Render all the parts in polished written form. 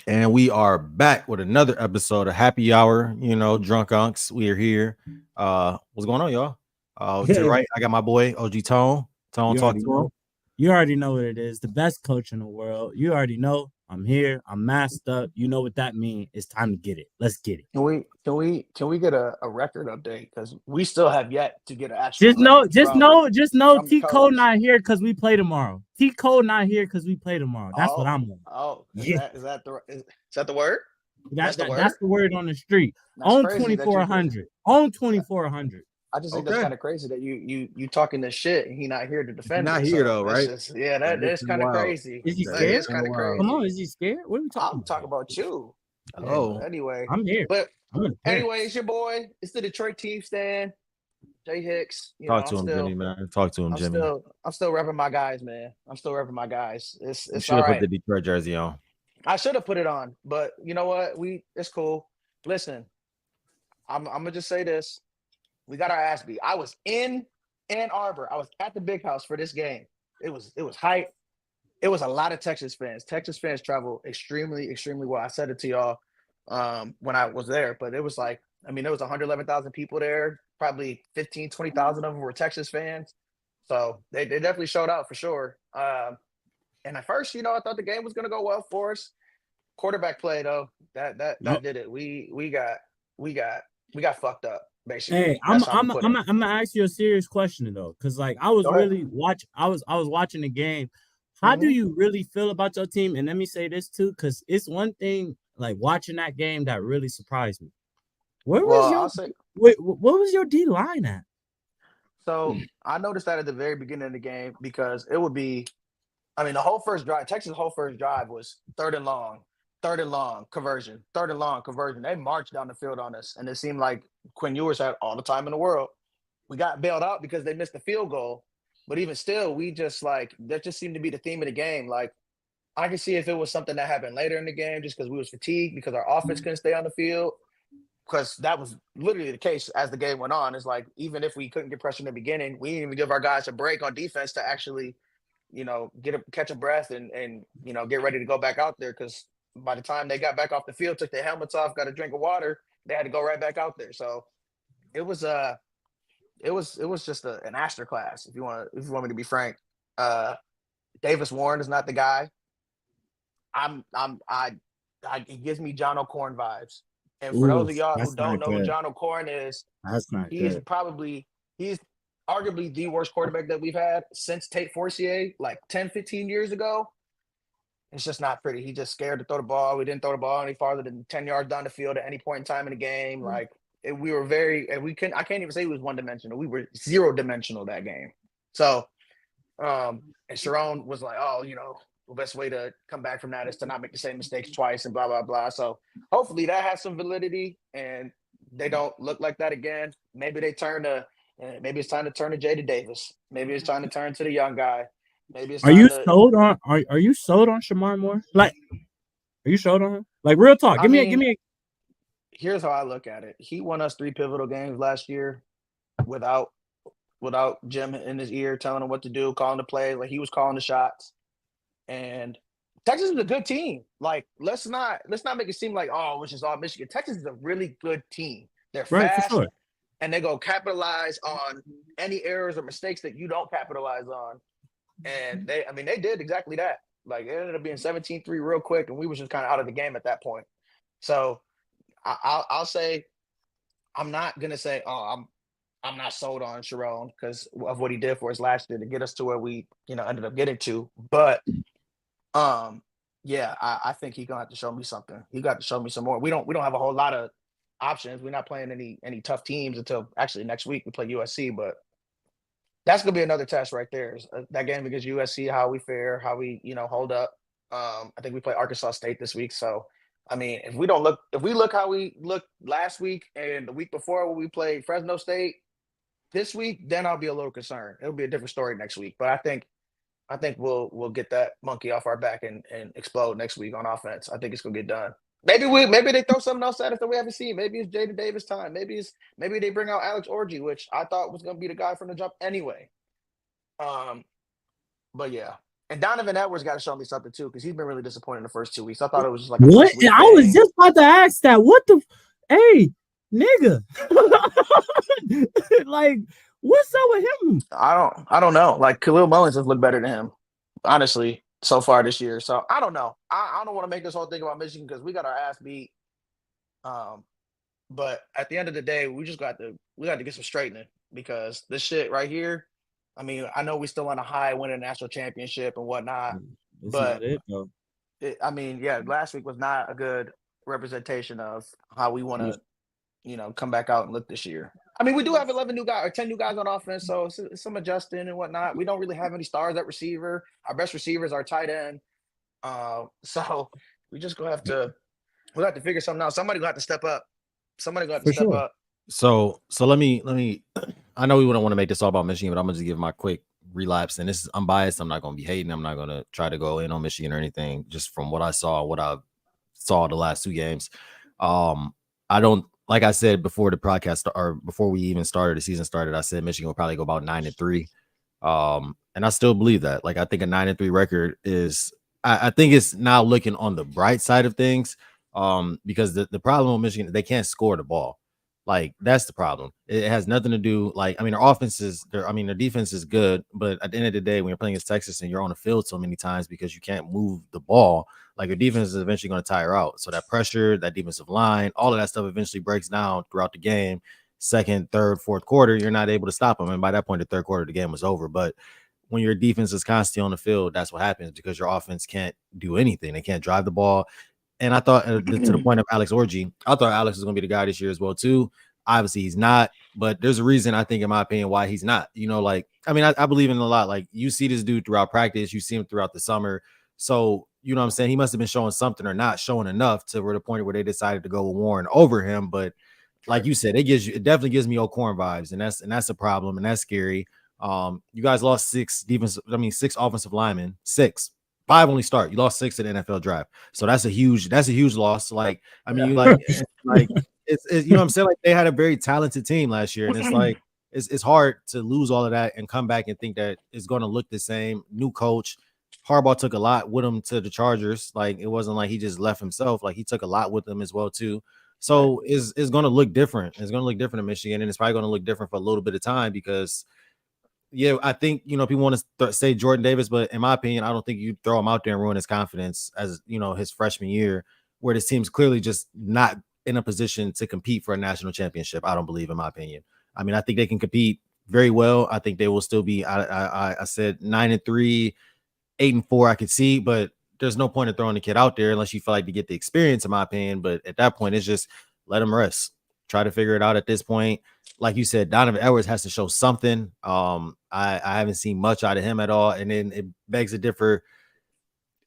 And we are back with another episode of Happy Hour. Drunk Unks. We are here. What's going on, y'all? To the Yeah, right, I got my boy OG Tone. Tone, you talk already to him. know. You already know what it is. The best coach in the world. You already know. I'm here. I'm masked up. You know what that means. It's time to get it. Let's get it. Can we get a record update? Because we still have yet to get an actual Just know, record just know, just know. from the T Cole coach. not here because we play tomorrow. T Cole not here because we play tomorrow. That's what Oh, I'm on. oh, is Yeah, that the word? That's the word. that's the word on the street. That's On crazy that you. 2400. On 2400. I just think that's Okay. kind of crazy that you talking this shit and he not here to He's defend not it. here So though, it's right? just That is that's kind of kind of wild. crazy. Is he That scared? is Kind kind of of wild. Come on, crazy. is he scared? What are we talking I'm talking about? about you. Oh, Anyway, I'm here. but I'm in anyway, Paris. it's your boy. It's the Detroit team stand. Jay Hicks. talk to him, Jimmy, man. Talk to him, Jimmy. I'm still repping my guys, man. I'm still repping my guys. You It's should all have put right. the Detroit jersey on. I should have put it on, but you know what? It's cool. Listen, I'm gonna just say this. We got our ass beat. I was in Ann Arbor. I was at the big house for this game. It was hype. It was a lot of Texas fans. Texas fans travel extremely, extremely well. I said it to y'all when I was there, but it was like, I mean, there was 111,000 people there. Probably 15, 20,000 of them were Texas fans. So they definitely showed out for sure. And at first, I thought the game was going to go well for us. Quarterback play though, that did it. We got fucked up Hey, basically. I'm That's how I'm I'm gonna put I'm it. I'm gonna ask you a serious question though, because like I was Go ahead. really I was watching the game. How do Hmm. you really feel about your team? And let me say this too, because it's one thing like watching that game that really surprised me. Where Well, was your I'll say what was your D line at? so. I noticed that at the very beginning of the game because it would be. I mean, the whole first drive, Texas' whole first drive was third and long conversion, third and long conversion. They marched down the field on us, and it seemed like Quinn Ewers had all the time in the world. We got bailed out because they missed the field goal, but even still, we just like that just seemed to be the theme of the game. Like I could see if it was something that happened later in the game, just because we was fatigued because our offense couldn't stay on the field. Because that was literally the case as the game went on. It's like even if we couldn't get pressure in the beginning, we didn't even give our guys a break on defense to actually catch a breath and get ready to go back out there because by the time they got back off the field, took their helmets off, got a drink of water, they had to go right back out there. So it was it was just an Astor class if you want me to be frank. Uh, Davis Warren is not the guy. I'm I'm I it gives me John O'Corn vibes. And for Ooh, those of y'all who that's don't not know who good. John O'Corn is, That's not he's good. probably he's arguably the worst quarterback that we've had since Tate Forcier, like 10, 15 years ago. It's just not pretty. He just scared to throw the ball. We didn't throw the ball any farther than 10 yards down the field at any point in time in the game. Like we were very, and we couldn't, I can't even say we was one dimensional. We were zero dimensional that game. So, and Sharon was like, oh, the best way to come back from that is to not make the same mistakes twice and blah, blah, blah. So hopefully that has some validity and they don't look like that again. Maybe maybe it's time to turn to Jada Davis. Maybe it's time to turn to the young guy. Maybe it's Are time you to, sold on are you sold on Shamar Moore? Like, are you sold on him? Like real talk. I Give mean, me a here's how I look at it. He won us 3 pivotal games last year without Jim in his ear telling him what to do, calling the play. Like he was calling the shots. And Texas is a good team. Like let's not make it seem like it's just all Michigan. Texas is a really good team. They're right for fast sure. and they go capitalize on any errors or mistakes that you don't capitalize on. And they did exactly that. Like it ended up being 17-3 real quick, and we was just kind of out of the game at that point. So I'll say I'm not gonna say I'm not sold on Sharon because of what he did for us last year to get us to where we ended up getting to. But um, yeah, I think he gonna have to show me something. He got to show me some more. We don't have a whole lot of options. We're not playing any tough teams until actually next week we play USC, but that's gonna be another test right there. That game against USC, how we fare, how we hold up. I think we play Arkansas State this week, so I mean, if we look how we looked last week and the week before when we played Fresno State this week, then I'll be a little concerned. It'll be a different story next week, but I think we'll get that monkey off our back and explode next week on offense. I think it's gonna get done. Maybe they throw something else at us that we haven't seen. Maybe it's Jaden Davis time. Maybe they bring out Alex Orgy, which I thought was gonna be the guy from the jump anyway. Um, but yeah, And Donovan Edwards got to show me something too, because he's been really disappointing the first 2 weeks. I thought it was just like a What? first week I was thing. just about to ask that. What the? Hey, nigga. Like, what's up with him? I don't know. Like Khalil Mullins has looked better than him, honestly, so far this year. So I don't know. I don't want to make this whole thing about Michigan because we got our ass beat. But at the end of the day, we got to get some straightening because this shit right here. I mean, I know we still on a high, winning a national championship and whatnot. That's But not it, though. I mean, yeah, last week was not a good representation of how we want to, come back out and look this year. I mean, we do have 11 new guys or 10 new guys on offense, so it's some adjusting and whatnot. We don't really have any stars at receiver. Our best receiver is our tight end. So we just we'll have to figure something out. Somebody gonna have to step up. Somebody gonna have to For step sure. up. So let me. I know we wouldn't want to make this all about Michigan, but I'm gonna just give my quick relapse. And this is unbiased. I'm not gonna be hating. I'm not gonna try to go in on Michigan or anything. Just from what I saw the last 2 games. I don't, like I said before the podcast or before we even started the season started. I said Michigan will probably go about 9-3. And I still believe that. Like I think a 9-3 record is. I think it's now looking on the bright side of things. Because the problem with Michigan, they can't score the ball. Like that's the problem. It has nothing to do. Like I mean, their defense is good, but at the end of the day, when you're playing against Texas and you're on the field so many times because you can't move the ball, like your defense is eventually going to tire out. So that pressure, that defensive line, all of that stuff eventually breaks down throughout the game. Second, third, fourth quarter, you're not able to stop them, and by that point, the third quarter, the game was over. But when your defense is constantly on the field, that's what happens because your offense can't do anything. They can't drive the ball. And I thought to the point of Alex Orji, I thought Alex was going to be the guy this year as well, too. Obviously, he's not. But there's a reason, I think, in my opinion, why he's not. I believe in a lot. Like, you see this dude throughout practice. You see him throughout the summer. So, you know what I'm saying? He must have been showing something or not showing enough to the point where they decided to go with Warren over him. But like you said, it definitely gives me O'Korn vibes. And that's a problem. And that's scary. You guys lost 6 offensive linemen. 6. 5 only start. You lost 6 in the NFL draft, so that's a huge loss. Like, I mean, it's you know what I'm saying. Like they had a very talented team last year, and it's like it's hard to lose all of that and come back and think that it's going to look the same. New coach, Harbaugh took a lot with him to the Chargers. Like it wasn't like he just left himself. Like he took a lot with them as well too. So it's going to look different. It's going to look different in Michigan, and it's probably going to look different for a little bit of time because. Yeah, I think, people want to say Jordan Davis, but in my opinion, I don't think you throw him out there and ruin his confidence as, his freshman year, where this team's clearly just not in a position to compete for a national championship. I don't believe, in my opinion. I mean, I think they can compete very well. I think they will still be, I said 9-3, 8-4, I could see, but there's no point in throwing the kid out there unless you feel like to get the experience, in my opinion. But at that point, it's just let him rest. Try to figure it out at this point. Like you said, Donovan Edwards has to show something. I haven't seen much out of him at all. And then it begs to differ.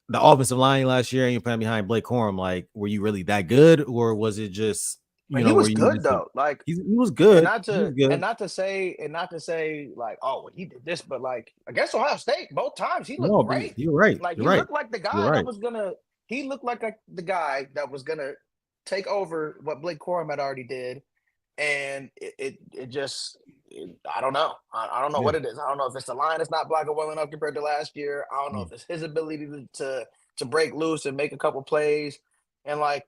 The offensive line last year, and you're playing behind Blake Corum. Like, were you really that good, or was it just he was good though? Like he was good. And not to say like, oh, well, he did this, but like against Ohio State, both times he looked great. You're right. Like he looked like the guy that was gonna. He looked like the guy that was gonna take over what Blake Corum had already did. And it just I don't know. I don't know what it is. I don't know if it's the line that's not blocking well enough compared to last year. I don't know if it's his ability to break loose and make a couple plays. And like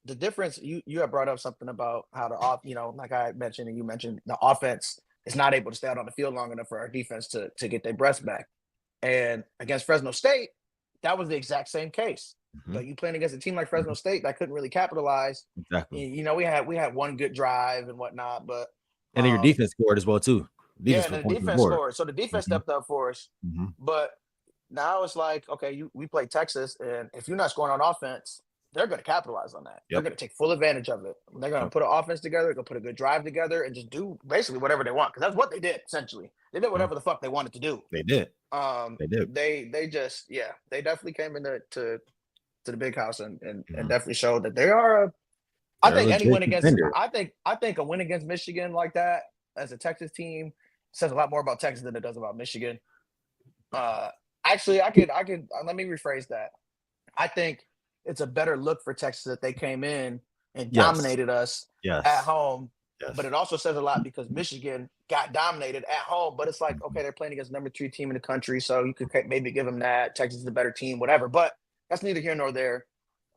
the difference, you have brought up something about how like I mentioned and you mentioned, the offense is not able to stay out on the field long enough for our defense to get their breaths back. And against Fresno State, that was the exact same case. But you playing against a team like Fresno State that couldn't really capitalize. Exactly. We had one good drive and whatnot, but and then your defense scored as well too. The defense scored. So the defense stepped up for us. But now it's like, okay, we play Texas, and if you're not scoring on offense, they're going to capitalize on that. They're going to take full advantage of it. They're going to put an offense together, they're going to put a good drive together, and just do basically whatever they want, because that's what they did essentially. They did whatever the fuck they wanted to do. They did. They did. They just they definitely came into the big house and definitely showed that they are I think a win against Michigan like that as a Texas team says a lot more about Texas than it does about Michigan. Actually, I could let me rephrase that. I think it's a better look for Texas that they came in and dominated us at home. But it also says a lot because Michigan got dominated at home. But it's like, okay, they're playing against number 3 team in the country, so you could maybe give them that. Texas is a better team, whatever. But that's neither here nor there.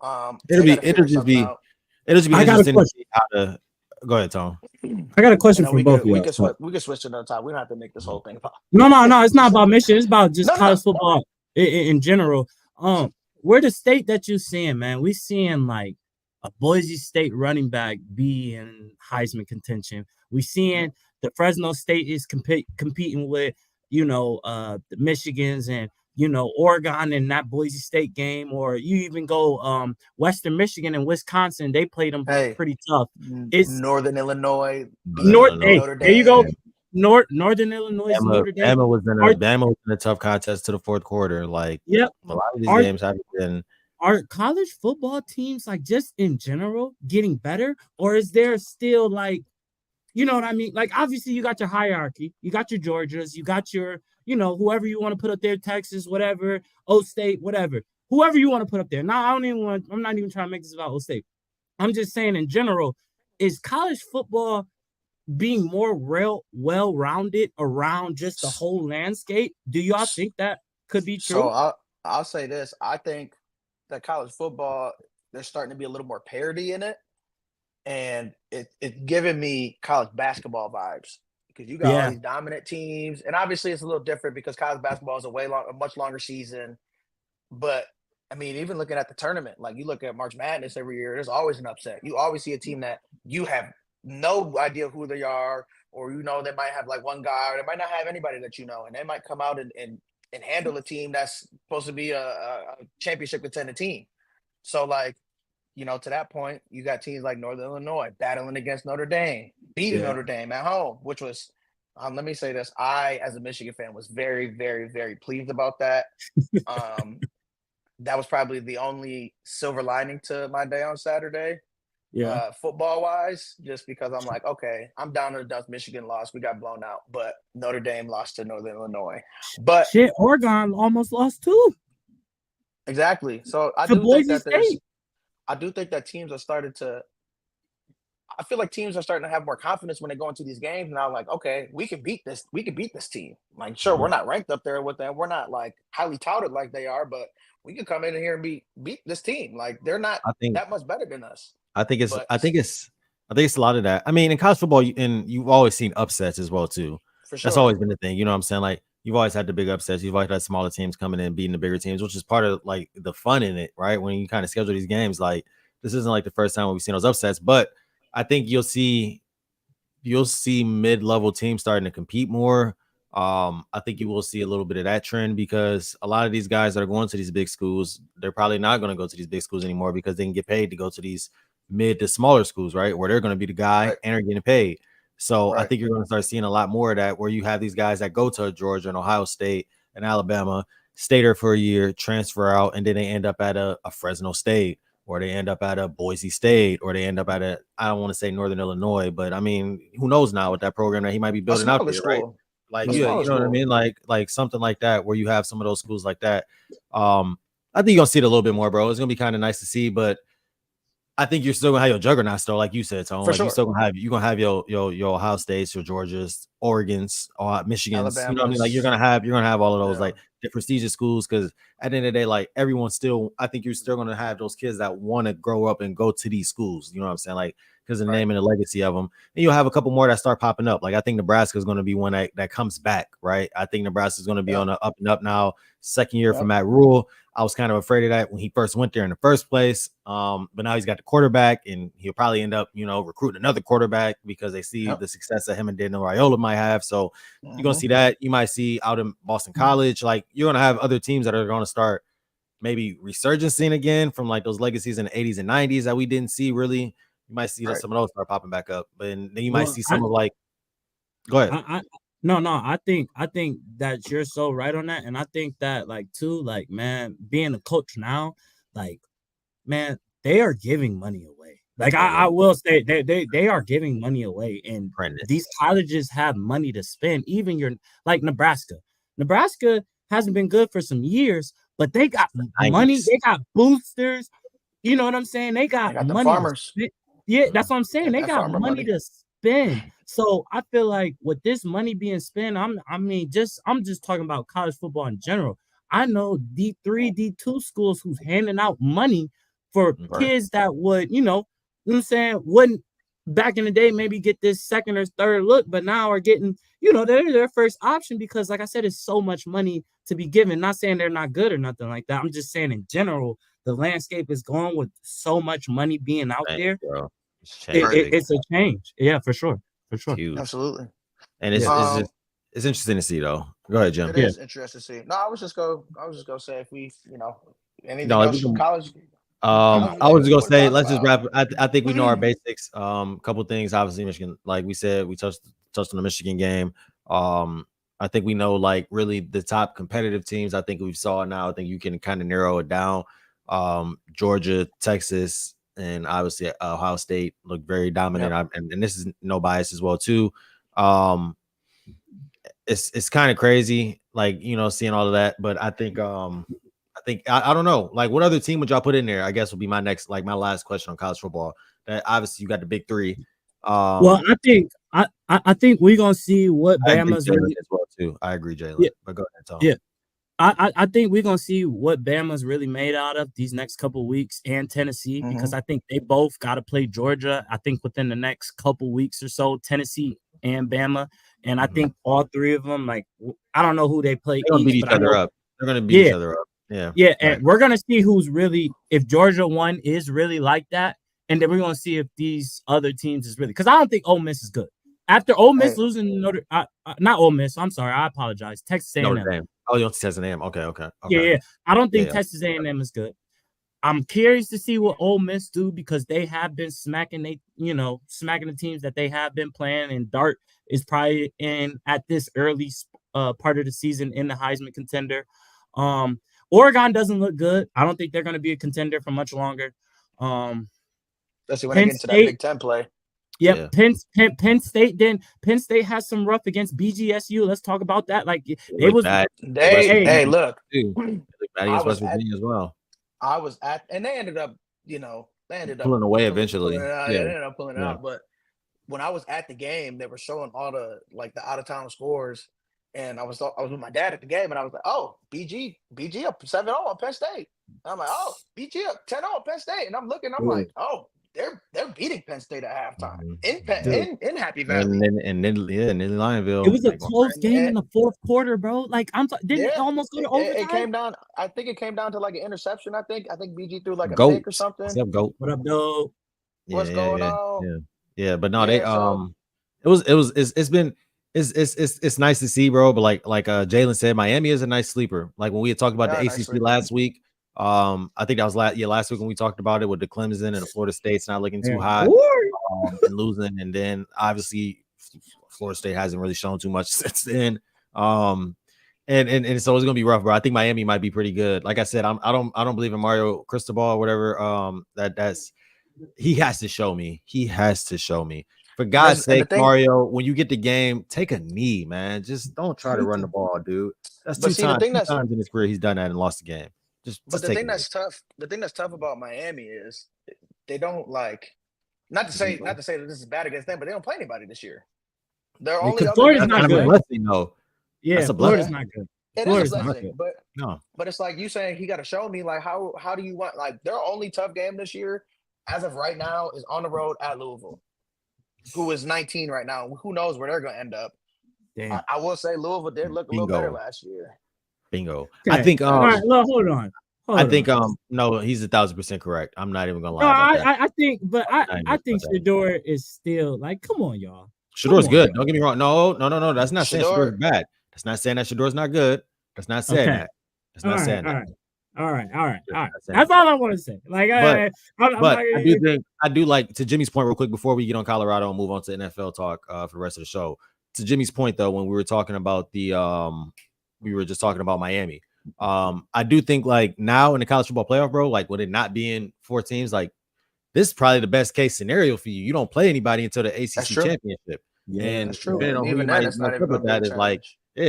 It'll They be got to figure something out. it'll just be I got a interesting to question. see how to go ahead, Tom. I got a question No, for we both could of we y'all. could switch, we could switch to another time. We don't have to make this whole thing about. No. It's not about Michigan. It's about just No, no. college football in general. We're the state that you seeing, man. We seeing like a Boise State running back be in Heisman contention. We seeing the Fresno State is competing with, the Michigans and, Oregon in that Boise State game, or you even go Western Michigan and Wisconsin. They played them Hey, pretty tough. It's Northern Illinois. North. Hey, Notre there you go. Dame. Northern Illinois, Notre Dame. Bama was in a tough contest to the fourth quarter. Like, Yep. a lot of these Our- games haven't been. Are college football teams, like, just in general getting better, or is there still, like, you know what I mean? Like, obviously you got your hierarchy, you got your Georgias, you got your, whoever you want to put up there, Texas, whatever, O State, whatever, whoever you want to put up there. Now, I'm not even trying to make this about O State. I'm just saying in general, is college football being more well-rounded around just the whole landscape? Do y'all think that could be true? So I'll say this. I think that college football, there's starting to be a little more parity in it. And it's giving me college basketball vibes, because you got all these dominant teams. And obviously it's a little different because college basketball is a much longer season. But I mean, even looking at the tournament, like you look at March Madness every year, there's always an upset. You always see a team that you have no idea who they are, or they might have like one guy, or they might not have anybody that and they might come out and handle a team that's supposed to be a championship contending team. So like, to that point, you got teams like Northern Illinois battling against Notre Dame, beating Notre Dame at home, which was, let me say this, I, as a Michigan fan, was very, very, very pleased about that. That was probably the only silver lining to my day on Saturday. Football-wise, just because I'm like, okay, I'm down to the dust. Michigan lost. We got blown out. But Notre Dame lost to Northern Illinois. But Oregon almost lost too. Exactly. So I do think that teams are starting to – I feel like teams are starting to have more confidence when they go into these games. And I'm like, okay, we can beat this. We can beat this team. Like, sure, we're not ranked up there with them. We're not, like, highly touted like they are. But we can come in here and beat this team. Like, they're not that much better than us. I think it's a lot of that. I mean, in college football, and you've always seen upsets as well too. For sure. That's always been the thing. You know what I'm saying? Like, you've always had the big upsets. You've always had smaller teams coming in, beating the bigger teams, which is part of like the fun in it, right? When you kind of schedule these games, like this isn't like the first time we've seen those upsets, but I think you'll see mid-level teams starting to compete more. I think you will see a little bit of that trend, because a lot of these guys that are going to these big schools, they're probably not going to go to these big schools anymore because they can get paid to go to these mid to smaller schools, right? Where they're going to be the guy and are getting paid. So I think you're going to start seeing a lot more of that, where you have these guys that go to Georgia and Ohio State and Alabama, stay there for a year, transfer out, and then they end up at a Fresno State, or they end up at a Boise State, or they end up at I don't want to say Northern Illinois, but I mean, who knows now with that program that he might be building out there, right? Like, you know what I mean? Like something like that, where you have some of those schools like that. I think you're going to see it a little bit more, bro. It's going to be kind of nice to see, but I think you're still gonna have your juggernauts though, like you said, Tone. Like, you're still gonna have your Ohio States, your Georgias, Oregons, Michigans. Alabama's. You know what I mean? Like you're gonna have all of those like the prestigious schools, because at the end of the day, like everyone's still, I think you're still gonna have those kids that want to grow up and go to these schools. You know what I'm saying? Like, because of the name and the legacy of them. And you'll have a couple more that start popping up. Like, I think Nebraska is going to be one that comes back, right? I think Nebraska is going to be on the up and up now. Second year for Matt Rule. I was kind of afraid of that when he first went there in the first place. But now he's got the quarterback, and he'll probably end up, recruiting another quarterback because they see the success that him and Daniel Raiola might have. So you're going to see that. You might see out in Boston College, like you're going to have other teams that are going to start maybe resurgencing again from like those legacies in the 80s and 90s that we didn't see really. You might see that some of those start popping back up, but then you might see some of like. Go ahead. I think that you're so right on that, and I think that like too, like man, being a coach now, like man, they are giving money away. Like I will say they are giving money away, and these colleges have money to spend. Even your like Nebraska hasn't been good for some years, but they got money. They got boosters. You know what I'm saying? They got money. The farmers. Yeah, that's what I'm saying. They got money to spend. So I feel like with this money being spent, I'm just talking about college football in general. I know D3, D2 schools who's handing out money for Right. kids that would, you know what I'm saying, wouldn't back in the day maybe get this second or third look, but now are getting, they're their first option because, like I said, it's so much money to be given. Not saying they're not good or nothing like that. I'm just saying in general, the landscape is going with so much money being out Thanks, there. bro. It's changed. It's a change. Yeah, for sure. For It's sure. huge. Absolutely. And it's Yeah. just it's interesting to see though. Go ahead, Jim. It Yeah. is interesting to see. No, I was just gonna say if we, anything No, if else we from can- college. I was just gonna say, let's just about. wrap. I think we know our basics. Couple things. Obviously, Michigan, like we said, we touched on the Michigan game. I think we know like really the top competitive teams. I think we've saw now. I think you can kind of narrow it down. Georgia, Texas, and obviously Ohio State look very dominant. And this is no bias as well too. It's kind of crazy, like seeing all of that. But I think I don't know, like what other team would y'all put in there? I guess will be my last question on college football. That obviously you got the big three. Well, I think we're gonna see what I think Bama's Jalen really. as well too. I agree, Jalen. Yeah. But go ahead, Tom. Yeah. I think we're gonna see what Bama's really made out of these next couple weeks, and Tennessee, because I think they both got to play Georgia. I think within the next couple weeks or so, Tennessee and Bama, and I think all three of them. Like I don't know who they play. They're gonna beat each other up. They're gonna beat each other up. Yeah. And we're gonna see who's really, if Georgia one is really like that, and then we're gonna see if these other teams is really, because I don't think Ole Miss is good. After Ole Miss losing not Ole Miss, I'm sorry, I apologize. Texas A&M. Notre Dame. Oh, you don't Texas A&M. Okay. Yeah. I don't think Texas A&M is good. I'm curious to see what Ole Miss do because they have been smacking the teams that they have been playing, and Dart is probably in at this early part of the season in the Heisman contender. Oregon doesn't look good. I don't think they're going to be a contender for much longer. Especially when they get into that Big Ten play. Yeah. Penn State. Then Penn State has some rough against BGSU. Let's talk about that. Like it was. Hey, look. West Virginia as well. I was at, and they ended up, pulling away eventually. They ended up pulling it out. But when I was at the game, they were showing all the out of town scores, and I was with my dad at the game, and I was like, "Oh, BG up 7-0 on Penn State." And I'm like, "Oh, BG up 10-0 on Penn State," and I'm looking, I'm like, "Oh, they're beating Penn State at halftime in Happy Valley." And then Lionville. It was a close game in the fourth quarter, bro. Like didn't it almost go to overtime? It came down. I think it came down to like an interception. I think BG threw like a pick or something. What's up, Goat? What up, Doe? What's going on? Yeah, but no, it's nice to see, bro. But like Jalen said, Miami is a nice sleeper. Like when we had talked about the ACC last week, I think that was last week when we talked about it with the Clemson and the Florida State's not looking too hot and losing, and then obviously Florida State hasn't really shown too much since then. And so it's gonna be rough, bro. I think Miami might be pretty good. Like I said, I don't believe in Mario Cristobal or whatever. He has to show me. He has to show me. For God's sake, Mario, when you get the game, take a knee, man. Just don't try to run the ball, dude. That's two times in his career he's done that and lost the game. The thing that's tough about Miami is they don't not to say that this is bad against them, but they don't play anybody this year. They're only Florida's not good. That's a Florida's not good. It is a blessing, but it's like you saying he got to show me how do you want their only tough game this year as of right now is on the road at Louisville, who is 19 right now. Who knows where they're going to end up? I will say Louisville did look a little better last year. Bingo. Okay. I think. All right, well, hold on. No, he's 1,000% correct. I'm not even gonna lie. No, I think Shedeur is still come on, y'all. Shedeur's good. Don't get me wrong. No. That's not saying Shedeur's bad. That's not saying that Shedeur's not good. That's not saying that. That's not saying that. All right. That's all I want to say. I do like, to Jimmy's point real quick before we get on Colorado and move on to NFL talk for the rest of the show. To Jimmy's point though, when we were talking about we were just talking about Miami. I do think now in the college football playoff, bro, with it not being 4 teams, this is probably the best case scenario for you. You don't play anybody until the ACC championship. Yeah, and that's true. Depending on who you might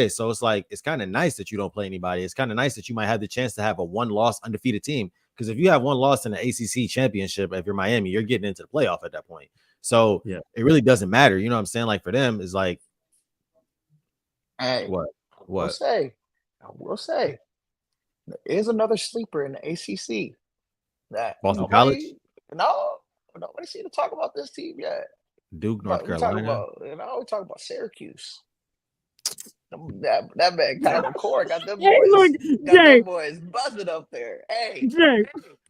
so it's kind of nice that you don't play anybody. It's kind of nice that you might have the chance to have a 1-loss undefeated team. Because if you have 1 loss in the ACC championship, if you're Miami, you're getting into the playoff at that point. So Yeah. it really doesn't matter. You know what I'm saying? Like for them, it's like Hey, what? I will say, there is another sleeper in the ACC that Boston College, nobody seem to talk about this team yet. Duke, North But we talk Carolina. about, we talk about Syracuse. That man, Kyle McCord got them Hey, look, Jay, buzzing up there. Hey, Jay,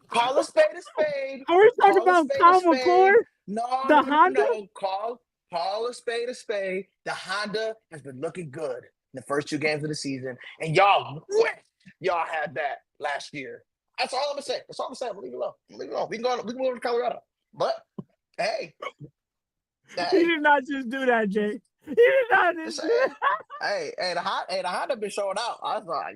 call a spade a spade. are we talking Call a about spade a Kyle spade. McCord? No, The no, no, Honda? no. Call a spade a spade. The Honda has been looking good in the first 2 games of the season, and y'all wish y'all had that last year. That's all I'm gonna say. That's all I'm saying. Leave it alone. Leave it alone. We can go over to Colorado. But hey, He did not just do that, Jay. He did not just do that. the Honda been showing out. I was like,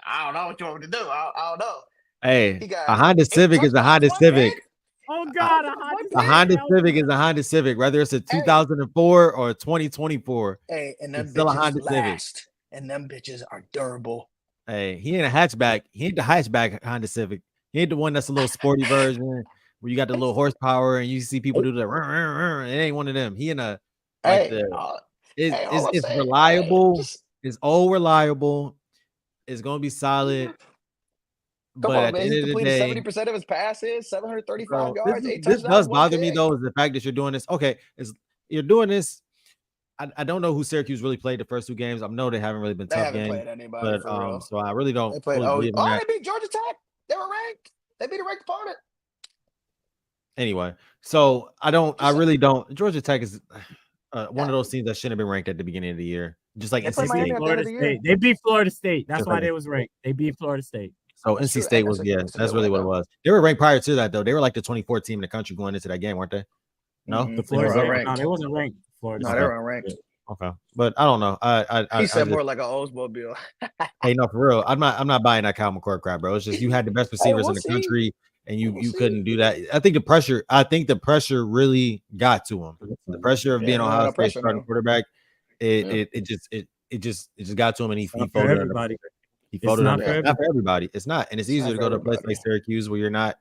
I don't know what you want me to do. I don't know. Hey, He got a Honda 8 Civic is a touchdowns, Honda one Civic. pick. Oh God, A Honda Civic is a Honda Civic, whether it's a 2004 or 2024. Hey, and them It's still a bitches Honda Civic. last. And them bitches are durable. Hey, he ain't a hatchback. He ain't the hatchback Honda Civic. He ain't the one that's a little sporty version where you got the little horsepower and you see people do that. It ain't one of them. He in a like it's reliable. It's all reliable. It's gonna be solid. Come But on, at man. the He end of the completed day, 70% of his passes, 735 bro, yards, 8 this touchdowns. does 1 bother me pick. though, is the fact that you're doing this. Okay, you're doing this. I don't know who Syracuse really played the first 2 games. I know they haven't really been They tough haven't games, played anybody but for real. so I really don't They played fully believe in that. they beat Georgia Tech. They were ranked. They beat a ranked opponent. Anyway, so I really don't. Georgia Tech is one of those teams that shouldn't have been ranked at the beginning of the year, just like They play NC Miami State. at the end of the year. They beat Florida State. That's Just why like they was ranked. They beat Florida State. So That's NC true. State Hey, was that's a that's good really what win, it though. was. They were ranked prior to that though. They were like the 24th team in the country going into that game, weren't they? No, Mhm. The They Florida were State. unranked. No, they wasn't ranked. Florida No, State. they were unranked. Okay, but I don't know. He said just, more like an Oldsmobile. hey, no, for real. I'm not buying that Kyle McCord crap, bro. It's just you had the best receivers we'll in the see. country, and you We'll couldn't see. do that. I think the pressure really got to him. The pressure of being Yeah, Ohio no State pressure starting now. quarterback, Yeah. it just got to him, and he It's not for folded under. everybody. He It's folded not under. for It's not for everybody. It's not, and it's easier not to for go to a place like everybody. Syracuse where you're not.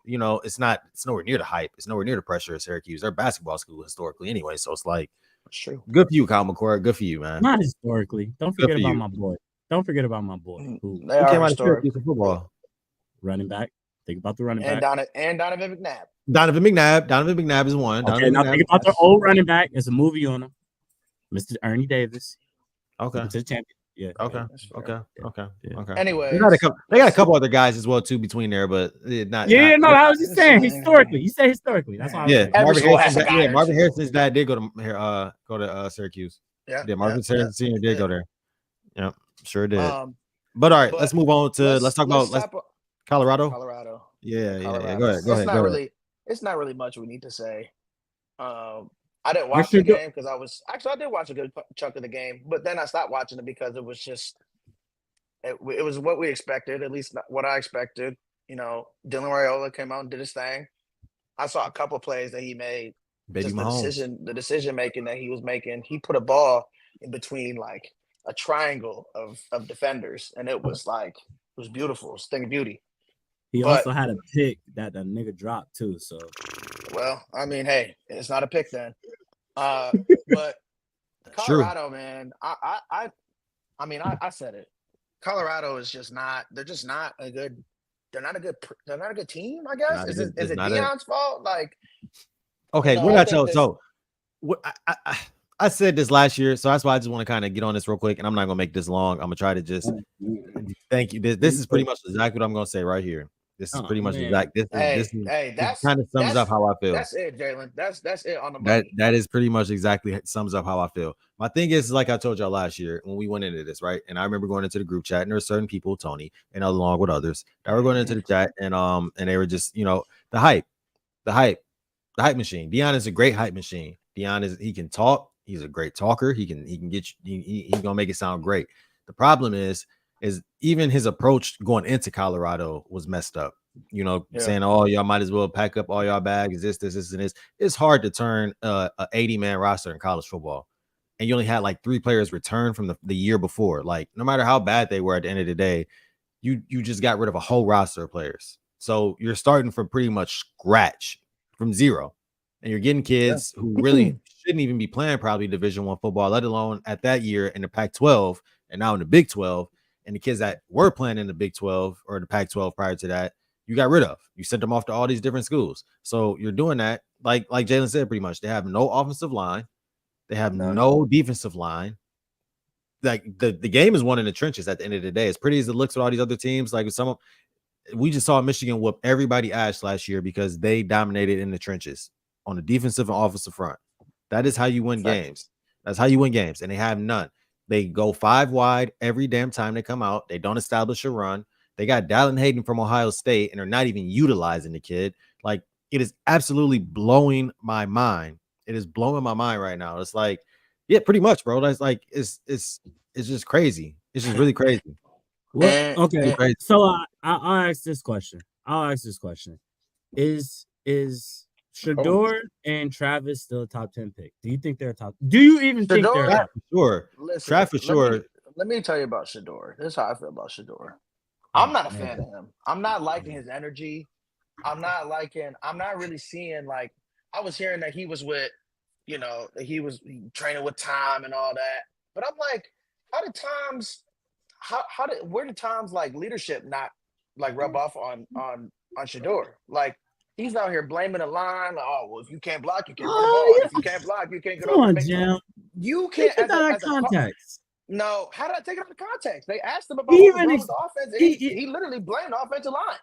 It's nowhere near the hype. It's nowhere near the pressure of Syracuse. They're a basketball school historically anyway, so it's like That's true. good for you, Kyle McCord. Good for you, man. Not historically. Don't forget for about you. my boy. Don't forget about my boy. Who They Who are came out of historic. Syracuse in football? running back? Think about the running And back. Donovan McNabb. Donovan McNabb. Donovan McNabb is one. Okay, Donovan now McNabb. think about the old running back. There's a movie on him. Mr. Ernie Davis. Okay. To the champion. Yeah. Okay. That's fair. Okay. Yeah. Okay. Yeah. Okay. Anyways, They got a couple other guys as well too between there, but not. Yeah, no, I was just saying Listen, historically. You said historically. That's why I was Yeah, saying. Every Marvin school has Harrison's a guy or Marvin two. Harrison's dad did go to Syracuse. Yeah. Yeah, Marvin Harrison Senior did go there. Yeah, sure did. But all right, but let's move on to let's talk about Colorado. Colorado. Yeah. Colorado. Go ahead. It's not really much we need to say. I didn't watch the game because I did watch a good chunk of the game, but then I stopped watching it because it was just it was what we expected, at least what I expected. Dylan Raiola came out and did his thing. I saw a couple plays that he made. Baby just Mahomes. the decision making that he was making. He put a ball in between like a triangle of defenders, and it was beautiful. It was a thing of beauty. He also had a pick that the nigga dropped too. So, well, I mean, hey, it's not a pick then. But Colorado, man, I said it. Colorado is just not. They're just not a good. They're not a good team. I guess is it Deion's fault? Like, okay, we're not so. I said this last year, so that's why I just want to kind of get on this real quick, and I'm not gonna make this long. I'm gonna try to just thank you. This is pretty much exactly what I'm gonna say right here. This is pretty much exact. This kind of sums up how I feel. That's it, Jalen. That's it on the money. That is pretty much exactly sums up how I feel. My thing is, like I told y'all last year when we went into this, right? And I remember going into the group chat, and there were certain people, Tony, and along with others, that were going into the chat, and they were just, the hype machine. Deion is a great hype machine. Deion he can talk. He's a great talker. He can get you. He's gonna make it sound great. The problem is even his approach going into Colorado was messed up. Saying, "Oh, y'all might as well pack up all y'all bags. This, and this." It's hard to turn a 80-man roster in college football, and you only had like 3 players return from the year before. Like, no matter how bad they were at the end of the day, you just got rid of a whole roster of players. So you're starting from pretty much scratch, from zero. and you're getting kids who really shouldn't even be playing probably Division I football, let alone at that year in the Pac-12 and now in the Big 12, and the kids that were playing in the Big 12 or the Pac-12 prior to that, you got rid of. You sent them off to all these different schools. So you're doing that, like Jalen said, pretty much. They have no offensive line, they have no defensive line. Like the game is won in the trenches at the end of the day. As pretty as it looks with all these other teams, like we just saw Michigan whoop everybody ass last year because they dominated in the trenches on the defensive and offensive front. That is how you win games. That's how you win games, and they have none. They go 5 wide every damn time they come out. They don't establish a run. They got Dallin Hayden from Ohio State, and they're not even utilizing the kid. Like, it is absolutely blowing my mind. It is blowing my mind right now. It's like, yeah, pretty much, bro. That's like it's just crazy. It's just really crazy. Well, okay, so I'll ask this question. Is Shedeur and Travis still a top 10 pick? Do you think they're top? Do you even think they're top? Sure. Travis for sure. Let me tell you about Shedeur. This is how I feel about Shedeur. I'm not a fan of him. I'm not liking his energy. I'm not really seeing, like, I was hearing that he was with, that he was training with Tom and all that. But I'm like, where did Tom's like leadership not like rub off on Shedeur? Like, he's out here blaming the line. Like, oh, well, if you can't block, you can't get the ball. If you can't block, you can't get over. Jim. You can't take that out of context. No, how did I take it out of context? They asked him about the offense. He literally blamed the offensive line.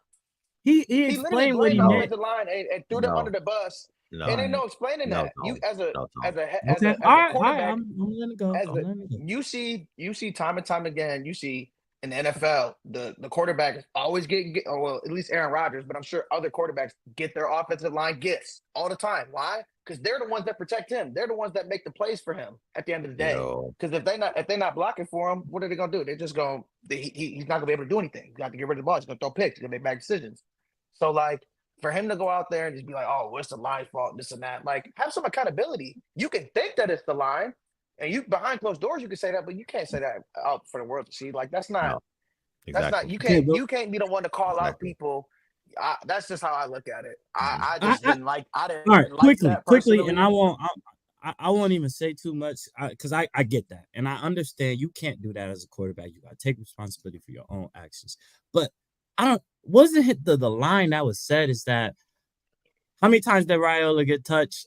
He explained what he the meant. offensive line and threw them under the bus. No, and ain't no explaining that. You as a quarterback, I'm letting go. You see time and time again. You see in the NFL, the quarterback is always getting well, at least Aaron Rodgers, but I'm sure other quarterbacks get their offensive line gifts all the time. Why? Because they're the ones that protect him. They're the ones that make the plays for him at the end of the day. Because if they're not blocking for him, what are they gonna do? They're just going. He's not gonna be able to do anything. He's got to get rid of the ball. He's gonna throw picks. He's gonna make bad decisions. So like, for him to go out there and just be like, oh, what's the line's fault, this and that, like, have some accountability. You can think that it's the line, and you behind closed doors you can say that, but you can't say that out for the world to see. Like, that's not that's not you can't be the one to call out people. That's just how I look at it. I didn't like quickly, and I won't even say too much because I get that, and I understand you can't do that as a quarterback. You got to take responsibility for your own actions. But wasn't the line that was said is that how many times did Raiola get touched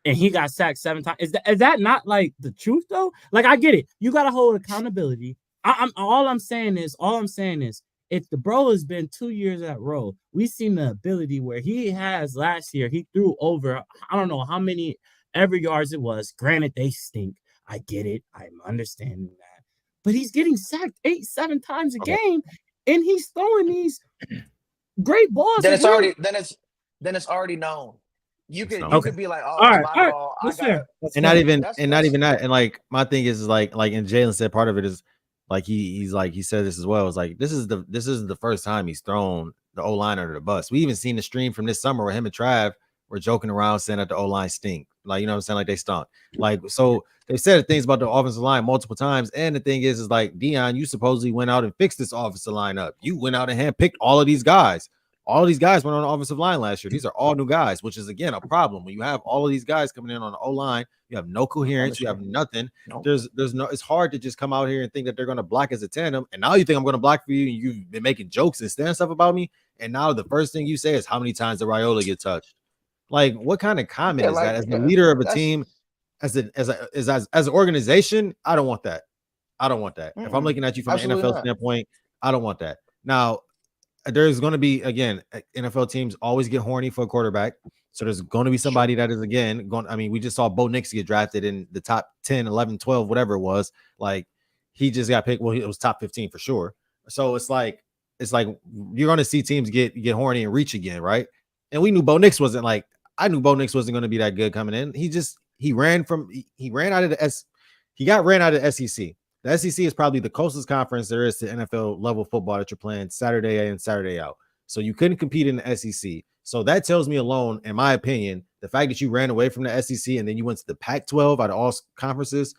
and he got sacked 7 times? Is that not like the truth though? Like, I get it. You got to hold accountability. All I'm saying is if the bro has been 2 years at row, we've seen the ability where he has last year, he threw over, I don't know how many ever yards it was. Granted, they stink. I get it. I'm understanding that. But he's getting sacked 7 times a game, and he's throwing these great balls. Then it's already known. You could be like, oh, all it's my ball. Not even that. And like, my thing is like, and Jalen said part of it is like he said this as well. It's like this isn't the first time he's thrown the O-line under the bus. We even seen the stream from this summer where him and Trav were joking around saying that the O-line stink. Like, you know what I'm saying? Like, they stunk. Like, so they said things about the offensive line multiple times. And the thing is like, Deion, you supposedly went out and fixed this offensive line up. You went out and handpicked all of these guys. All of these guys went on the offensive line last year. These are all new guys, which is, again, a problem. When you have all of these guys coming in on the O-line, you have no coherence. You have nothing. Nope. There's no. It's hard to just come out here and think that they're going to block as a tandem. And now you think I'm going to block for you, and you've been making jokes and stand stuff about me. And now the first thing you say is how many times did Raiola get touched? Like, what kind of comment is that? As the leader of a team, as an organization, I don't want that. I don't want that. If I'm looking at you from an NFL standpoint, I don't want that. Now, there's going to be, again, NFL teams always get horny for a quarterback. So there's going to be somebody that is, again, we just saw Bo Nix get drafted in the top 10, 11, 12, whatever it was. Like, he just got picked. Well, it was top 15 for sure. So it's like you're going to see teams get horny and reach again, right? And we knew Bo Nix wasn't like, I knew Bo Nix wasn't going to be that good coming in. He ran out of the SEC. The SEC is probably the closest conference there is to NFL level football that you're playing Saturday in, Saturday out. So you couldn't compete in the SEC. So that tells me alone, in my opinion, the fact that you ran away from the SEC and then you went to the Pac-12 out of all conferences,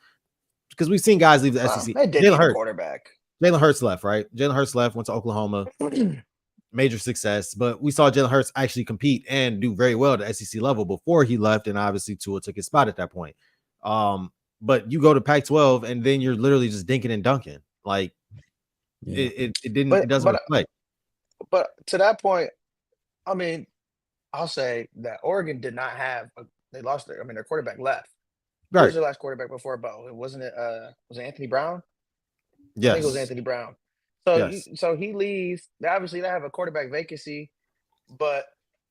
because we've seen guys leave the SEC. Jalen Hurts left, right? Jalen Hurts left, went to Oklahoma. major success, but we saw Jalen Hurts actually compete and do very well at the SEC level before he left, and obviously Tua took his spot at that point. But you go to Pac-12 and then you're literally just dinking and dunking. Like it doesn't reflect. But to that point, I mean, I'll say that Oregon did not have they lost their quarterback left. Who Right. was their last quarterback before Bo? Was it Anthony Brown? Yes. I think it was Anthony Brown. So Yes. so he leaves. Obviously, they have a quarterback vacancy, but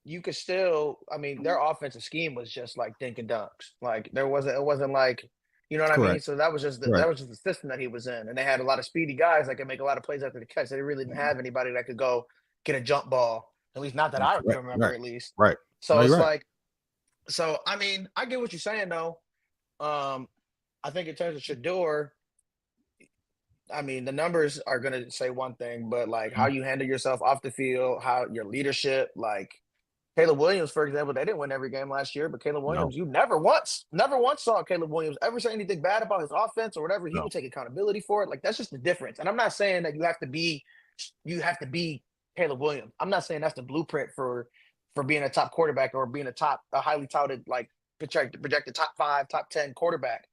you could still. I mean, their offensive scheme was just like dink and dunks. Like it wasn't like you know what I mean. Correct. So that was just the system that he was in, and they had a lot of speedy guys that could make a lot of plays after the catch. They really didn't have anybody that could go get a jump ball. At least not that I can remember. At least Right. So No, it's you're right. like, so I mean, I get what you're saying though. I think in terms of Shador, I mean, the numbers are gonna say one thing, but like how you handle yourself off the field, how your leadership, like Caleb Williams, for example, they didn't win every game last year, but Caleb No. Williams, you never once saw Caleb Williams ever say anything bad about his offense or whatever. He No. would take accountability for it. Like that's just the difference. And I'm not saying that you have to be Caleb Williams. I'm not saying that's the blueprint for being a top quarterback or being a highly touted, like projected top 5, top 10 quarterback.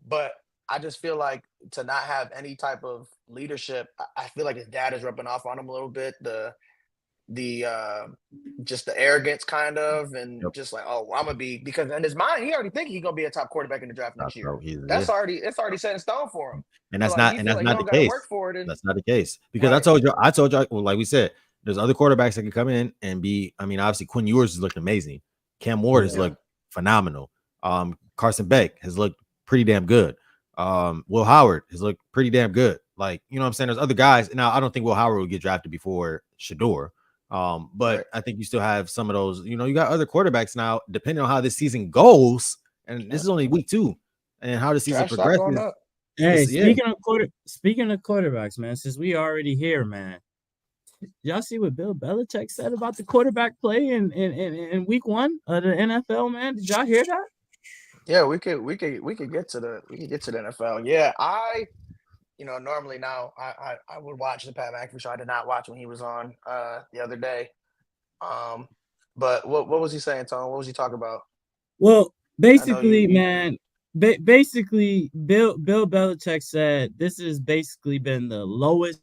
But I just feel like to not have any type of leadership, I feel like his dad is rubbing off on him a little bit. The just the arrogance kind of, and Yep. just like, oh, I'm gonna be, because in his mind, he already think he's gonna be a top quarterback in the draft next year. No, he's- It's yeah. already set in stone for him. And that's So, not he and feel that's like he not don't the gotta case. work for it, and That's not the case because I Right. told you, well, like we said, there's other quarterbacks that can come in and be. I mean, obviously Quinn Ewers has looked amazing. Cam Ward has Yeah. looked phenomenal. Carson Beck has looked pretty damn good. Will Howard has looked pretty damn good. Like, you know what I'm saying? There's other guys. Now, I don't think Will Howard will get drafted before Shador. But Right. I think you still have some of those, you know, you got other quarterbacks now, depending on how this season goes. And this is only week 2, and how the season draft stock going progresses. up. Hey, Yeah. speaking of quarterbacks, man, since we already here, man, y'all see what Bill Belichick said about the quarterback play in week 1 of the NFL, man? Did y'all hear that? Yeah, we could get to the NFL. Yeah, normally now I would watch the Pat McAfee show. I did not watch when he was on the other day. But what was he saying, Tom? What was he talking about? Well, basically, you- man, basically, Bill Belichick said this has basically been the lowest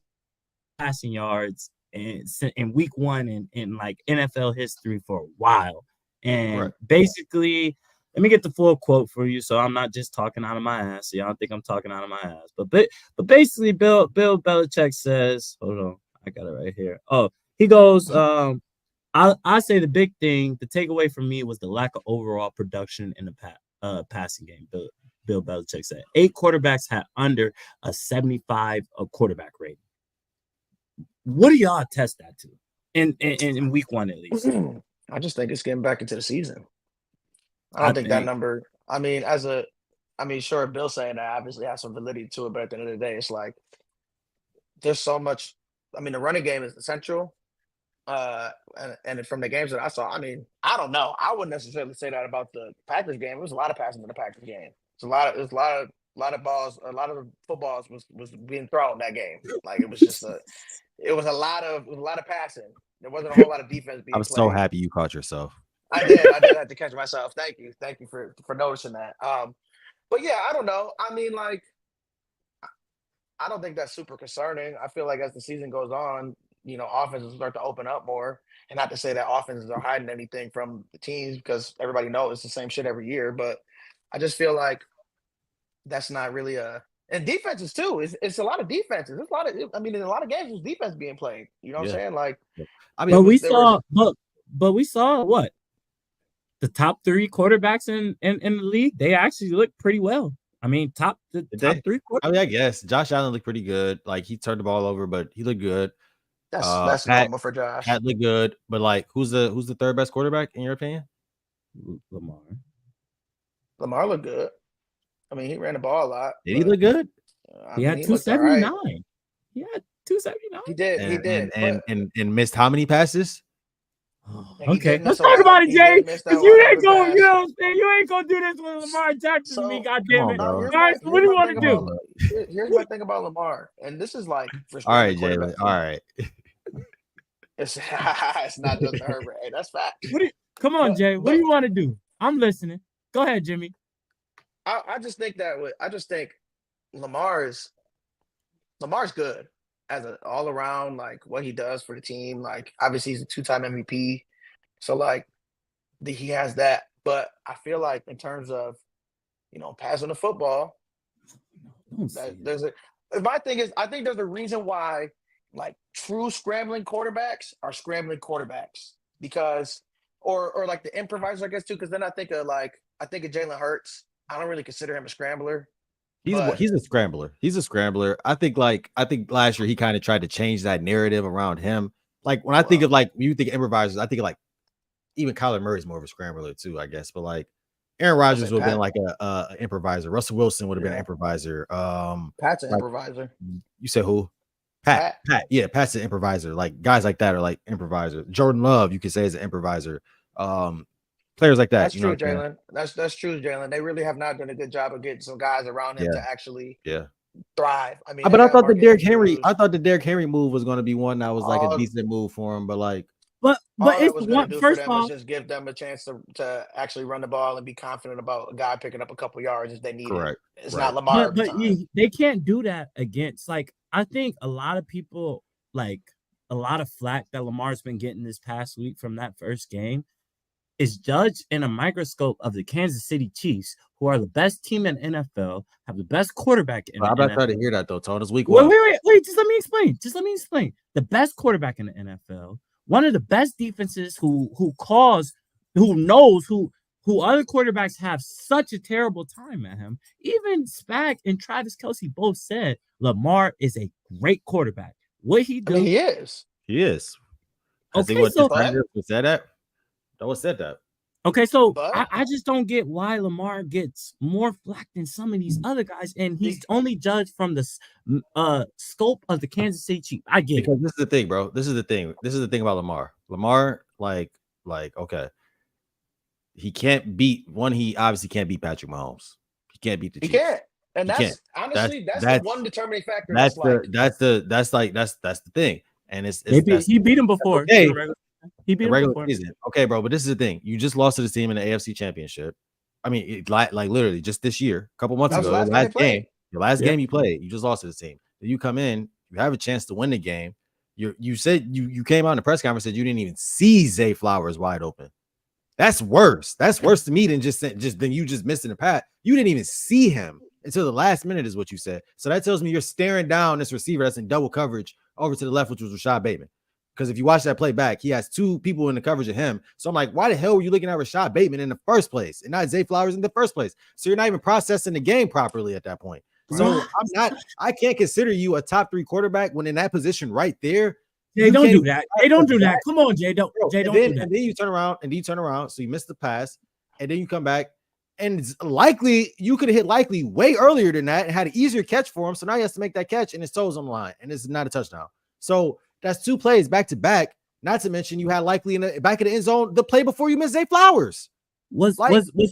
passing yards in week 1 in like NFL history for a while. And Right. basically, let me get the full quote for you, so I'm not just talking out of my ass. So y'all don't think I'm talking out of my ass. But basically, Bill Belichick says, hold on, I got it right here. Oh, he goes, I say the big thing, the takeaway from me was the lack of overall production in the passing game. Bill Belichick said 8 quarterbacks had under a 75 quarterback rating. What do y'all attest that to in week 1 at least? I just think it's getting back into the season. I don't think that number. I mean, sure, Bill saying that obviously has some validity to it, but at the end of the day, it's like there's so much. I mean, the running game is essential. And from the games that I saw, I mean, I don't know. I wouldn't necessarily say that about the Packers game. It was a lot of passing in the Packers game. It's a lot of balls, a lot of footballs was being thrown in that game. Like it was just a lot of passing. There wasn't a whole lot of defense being I'm played. so happy you caught yourself. I did have to catch myself. Thank you for noticing that. But yeah, I don't know. I mean, like, I don't think that's super concerning. I feel like as the season goes on, offenses start to open up more. And not to say that offenses are hiding anything from the teams, because everybody knows it's the same shit every year. But I just feel like that's not really and defenses too. It's a lot of defenses. It's a lot of. I mean, in a lot of games, there's defense being played. You know what I'm saying? Like, I mean, but we saw what the top 3 quarterbacks in the league. They actually look pretty well. I mean, top 3 quarterbacks. I mean, I guess Josh Allen looked pretty good. Like he turned the ball over, but he looked good. That's normal for Josh. Pat looked good, but like, who's the third best quarterback in your opinion? Lamar looked good. I mean, he ran the ball a lot. Did he look good? He had 279. He had 279. He did. And missed how many passes? Okay, let's talk about it, Jay. Because you ain't going, you know what I'm saying? You ain't gonna do this with Lamar Jackson to me, goddamn it. All right, so what do you want to do? Here's my thing about Lamar, and this is like all right, Jay. All right. It's it's not Justin Herbert. Hey, that's fact. Come on, But- Jay. What do but- you want to do? I'm listening. Go ahead, Jimmy. I just think Lamar's good as an all around, like what he does for the team. Like obviously he's a 2-time MVP, so like he has that. But I feel like in terms of passing the football, Don't say that my thing is I think there's a reason why like true scrambling quarterbacks are scrambling quarterbacks because or like the improvisers I guess too, because then I think of Jalen Hurts. I don't really consider him a scrambler. He's a scrambler. He's a scrambler. I think last year he kind of tried to change that narrative around him. Like when I think of when you think of improvisers, I think of like even Kyler Murray's more of a scrambler too, I guess. But like Aaron Rodgers would have been like a improviser. Russell Wilson would have been an improviser. Pat's an improviser. You said who? Pat. Yeah, Pat's an improviser. Like guys like that are like improvisers. Jordan Love, you could say is an improviser. Players like that. That's true, Jalen. That's true, Jalen. They really have not done a good job of getting some guys around him to actually thrive. I mean, but I thought the Derrick Henry move was going to be one that was like a decent move for him. But like, but it's one. First off, just give them a chance to actually run the ball and be confident about a guy picking up a couple yards if they need it. It's not Lamar. But they can't do that against. Like I think a lot of people like a lot of flack that Lamar's been getting this past week from that first game is judged in a microscope of the Kansas City Chiefs, who are the best team in NFL, have the best quarterback in the NFL. I'm not trying to hear that though, Tone. It's week one. Wait. Just let me explain. The best quarterback in the NFL, one of the best defenses who knows who other quarterbacks have such a terrible time at him. Even Spag and Travis Kelce both said Lamar is a great quarterback. What he do? I mean, he is. He is. Okay, said that. No one said that. Okay, so I just don't get why Lamar gets more flack than some of these other guys, and he's only judged from the scope of the Kansas City Chiefs. I get because this is the thing, bro. This is the thing about Lamar. Lamar, like, okay, he can't beat one. He obviously can't beat Patrick Mahomes. He can't beat the Chiefs. He can't, and that's honestly that's the one determining factor. That's the thing, and he beat him before. Okay. He beat regular season. Okay, bro, but this is the thing. You just lost to this team in the AFC Championship. I mean, like literally just this year, a couple months ago, your last game you played, you just lost to this team. Then you come in, you have a chance to win the game. You said you came out in the press conference said you didn't even see Zay Flowers wide open. That's worse. That's worse to me than than you just missing the pat. You didn't even see him until the last minute, is what you said. So that tells me you're staring down this receiver that's in double coverage over to the left, which was Rashad Bateman. Because if you watch that play back, he has two people in the coverage of him. So I'm like, why the hell were you looking at Rashad Bateman in the first place and not Zay Flowers in the first place? So you're not even processing the game properly at that point. So I can't consider you a top 3 quarterback when in that position right there. They don't do that. They don't do that. Come on, Jay. Don't do that. And then you turn around. So you miss the pass, and then you come back. And it's likely you could have hit likely way earlier than that and had an easier catch for him. So now he has to make that catch, and his toes on the line, and it's not a touchdown. So that's 2 plays back to back. Not to mention you had likely in the back of the end zone the play before you missed Zay Flowers. Was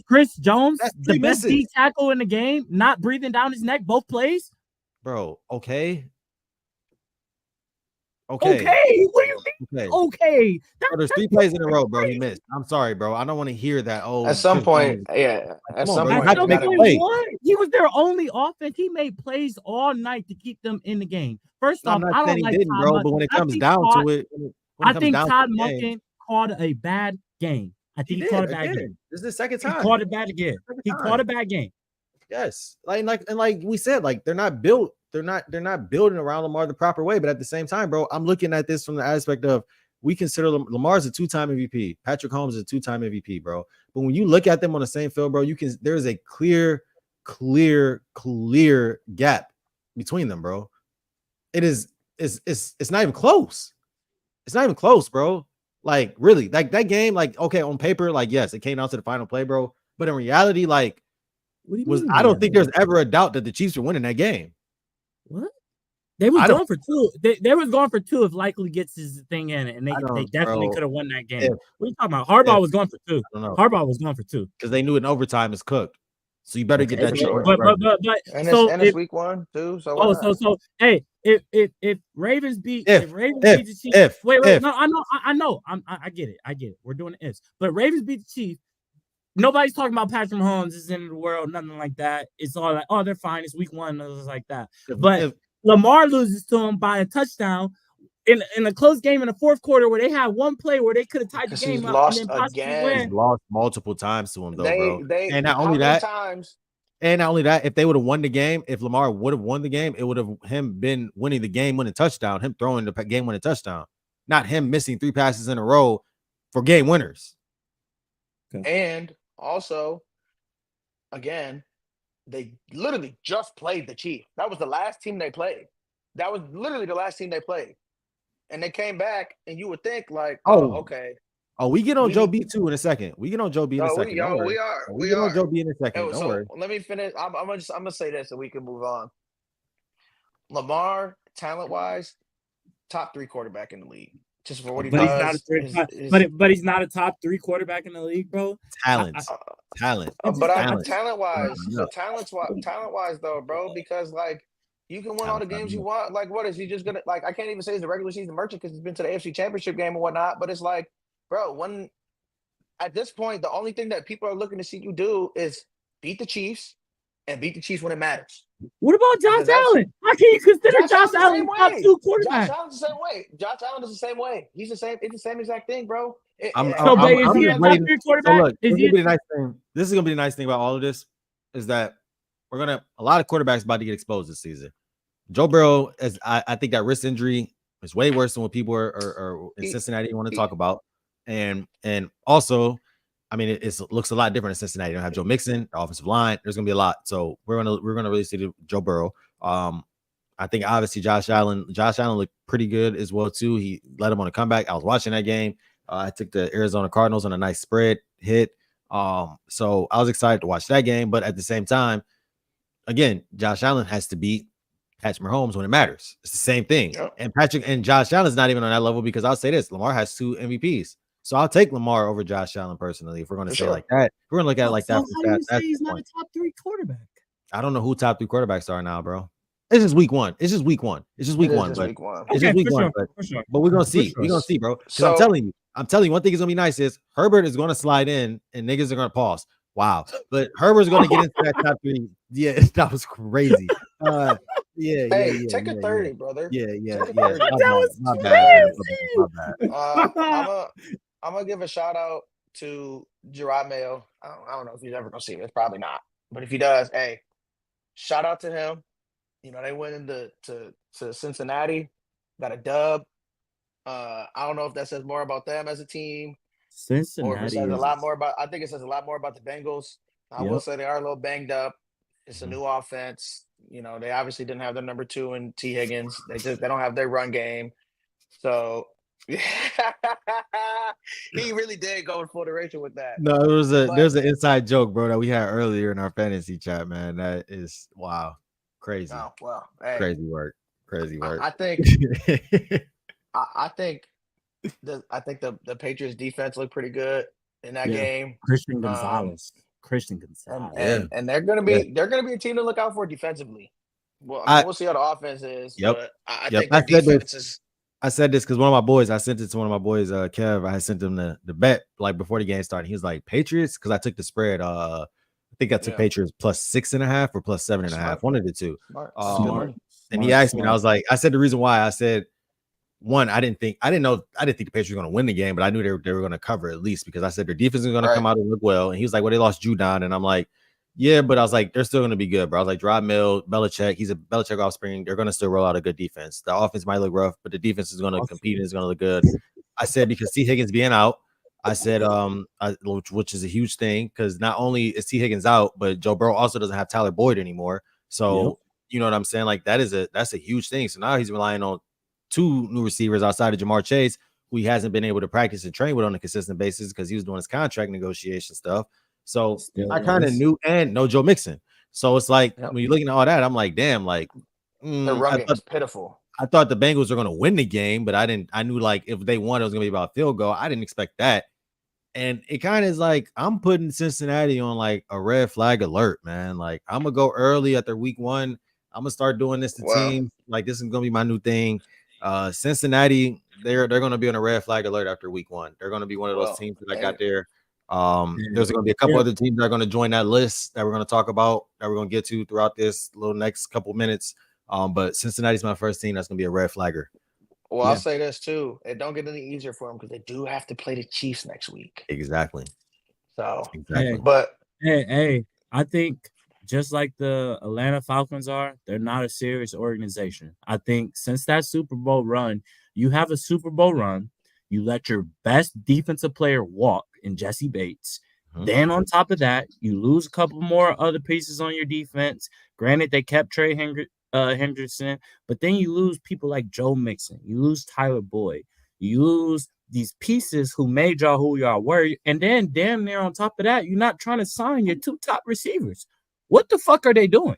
Chris Jones the best D tackle in the game, not breathing down his neck both plays? Bro, okay. What do you mean? Okay. There's 3 plays in a row, bro. He missed. I'm sorry, bro. I don't want to hear that. At some point, At some point, he was their only offense. He made plays all night to keep them in the game. First off, I don't like Todd Monken. But when it comes down to it, I think Todd Monken called a bad game. I think he caught a bad game. This is the second time. He caught a bad game. He caught a bad game. Yes, like we said, like they're not built. They're not building around Lamar the proper way. But at the same time, bro, I'm looking at this from the aspect of we consider Lamar's a 2-time MVP. Patrick Mahomes is a 2-time MVP, bro. But when you look at them on the same field, bro, there's a clear gap between them, bro. It's not even close. It's not even close, bro. Like really, like that game, like okay, on paper, like yes, it came down to the final play, bro. But in reality, like I don't think there's ever a doubt that the Chiefs are winning that game. What? They was going for 2. They was going for 2 if Likely gets his thing in it, and they definitely could have won that game. What are you talking about? Harbaugh was going for 2. Harbaugh was going for 2 because they knew in overtime is cooked. So you better get that. And it's week 1 too. So if Ravens beat the Chiefs, wait, no, I know, I get it. We're doing the ifs, but Ravens beat the Chiefs. Nobody's talking about Patrick Mahomes is in the world, nothing like that. It's all like, oh, they're fine. It's week 1, nothing like that. But Lamar loses to him by a touchdown in a close game in the fourth quarter where they had one play where they could have tied the game up and then possibly win. He's lost multiple times to him though, bro. And not only that, if they would have won the game, if Lamar would have won the game, it would have him been winning the game-winning touchdown, him throwing the game-winning touchdown, not him missing 3 passes in a row for game winners. Okay. And also, again, they literally just played the Chiefs. That was the last team they played. That was literally the last team they played. And they came back, and you would think like, okay. Oh, we get on Joe B too in a second. We get on Joe B in a second. We are. We get on Joe B in a second. Don't worry. Let me finish. I'm gonna say this, so we can move on. Lamar, talent-wise, top 3 quarterback in the league. Just for what he does. But he's not a top 3 quarterback in the league, bro. Talent. But talent-wise though, bro, because like you can win all the games you want. Like, what is he just gonna like? I can't even say he's a regular season merchant because he's been to the AFC Championship game and whatnot. But it's like, bro, when at this point, the only thing that people are looking to see you do is beat the Chiefs and beat the Chiefs when it matters. What about Josh Allen? How can you consider Josh Allen top 2 quarterback? Josh Allen's the same way. Josh Allen is the same way. He's the same. It's the same exact thing, bro. Is he a top 3 quarterback? Look, this is gonna be the nice thing about all of this is that a lot of quarterbacks about to get exposed this season. Joe Burrow, I think that wrist injury is way worse than what people are in Cincinnati want to talk about. And also, I mean, it looks a lot different in Cincinnati. You don't have Joe Mixon, the offensive line. There's gonna be a lot. So we're gonna really see Joe Burrow. I think obviously Josh Allen looked pretty good as well too. He led him on a comeback. I was watching that game. I took the Arizona Cardinals on a nice spread hit. So I was excited to watch that game. But at the same time, again, Josh Allen has to beat Patrick Mahomes when it matters. It's the same thing. Yep. And Josh Allen's not even on that level because I'll say this: Lamar has 2 MVPs. So I'll take Lamar over Josh Allen personally. If we're going to say it like that, we're going to look at it like that. How do you say he's not a top 3 quarterback? I don't know who top 3 quarterbacks are now, bro. It's just week one. It's just week one. But we're gonna see. We're gonna see, bro. Because I'm telling you, one thing is gonna be nice is Herbert is gonna slide in and niggas are gonna pause. Wow. But Herbert's gonna get into that top 3. Yeah, that was crazy. Take a 30, brother. Yeah. That was crazy. I'm gonna give a shout out to Gerard Mayo. I don't know if he's ever gonna see this. Probably not. But if he does, hey, shout out to him. You know, they went into Cincinnati, got a dub. I don't know if that says more about them as a team. Cincinnati. Or if it says a lot more about. I think it says a lot more about the Bengals. I will say they are a little banged up. It's a new offense. You know, they obviously didn't have their number 2 in T. Higgins. They don't have their run game. So he really did go in full duration with that. No, there's an inside joke, bro, that we had earlier in our fantasy chat, man. That is wow. Crazy. Oh, well, hey, crazy work. I think the Patriots defense looked pretty good in that game. Christian Gonzalez. And they're gonna be a team to look out for defensively. Well, we'll see how the offense is. But I think the defense is. I said this because one of my boys, I sent it to one of my boys, Kev. I sent him the bet like before the game started. He was like, Patriots, because I took the spread. I think I took Patriots plus 6.5 or plus 7.5. One of the two. Smart. And he asked me, and I was like, I said the reason why. I said, one, I didn't think the Patriots were going to win the game, but I knew they were going to cover at least because I said their defense is going to come out and look well. And he was like, well, they lost Judon, and I'm like, yeah, but I was like, they're still going to be good, bro. I was like, Gerard Mill, Belichick, he's a Belichick offspring. They're going to still roll out a good defense. The offense might look rough, but the defense is going to compete and it's going to look good. I said because T. Higgins being out, I said, which is a huge thing because not only is T. Higgins out, but Joe Burrow also doesn't have Tyler Boyd anymore. So you know what I'm saying? Like that's a huge thing. So now he's relying on 2 new receivers outside of Jamar Chase, who he hasn't been able to practice and train with on a consistent basis because he was doing his contract negotiation stuff. So I kind of knew, and no Joe Mixon. So it's like when you're looking at all that, I'm like, damn, like the run game is pitiful. I thought the Bengals were going to win the game, but I knew like if they won, it was going to be about a field goal. I didn't expect that. And it kind of is like I'm putting Cincinnati on like a red flag alert, man. Like I'm gonna go early at their week 1. I'm gonna start doing this to Wow. teams. Like this is gonna be my new thing. Cincinnati, they're gonna be on a red flag alert after week 1. They're gonna be one of those Well, teams that I hey. got there. There's gonna be a couple Yeah. other teams that are gonna join that list that we're gonna talk about that we're gonna get to throughout this little next couple minutes. But Cincinnati's my first team. That's gonna be a red flagger. Well, Yeah. I'll say this too. It don't get any easier for them because they do have to play the Chiefs next week. Exactly. So, Exactly. but Hey, I think just like the Atlanta Falcons are, they're not a serious organization. I think since that Super Bowl run, you have a Super Bowl run, you let your best defensive player walk in Jesse Bates. Mhm. Then on top of that, you lose a couple more other pieces on your defense. Granted, they kept Trey Henderson, but then you lose people like Joe Mixon. You lose Tyler Boyd. You lose these pieces who made y'all who y'all were. And then damn near on top of that, you're not trying to sign your 2 top receivers. What the fuck are they doing?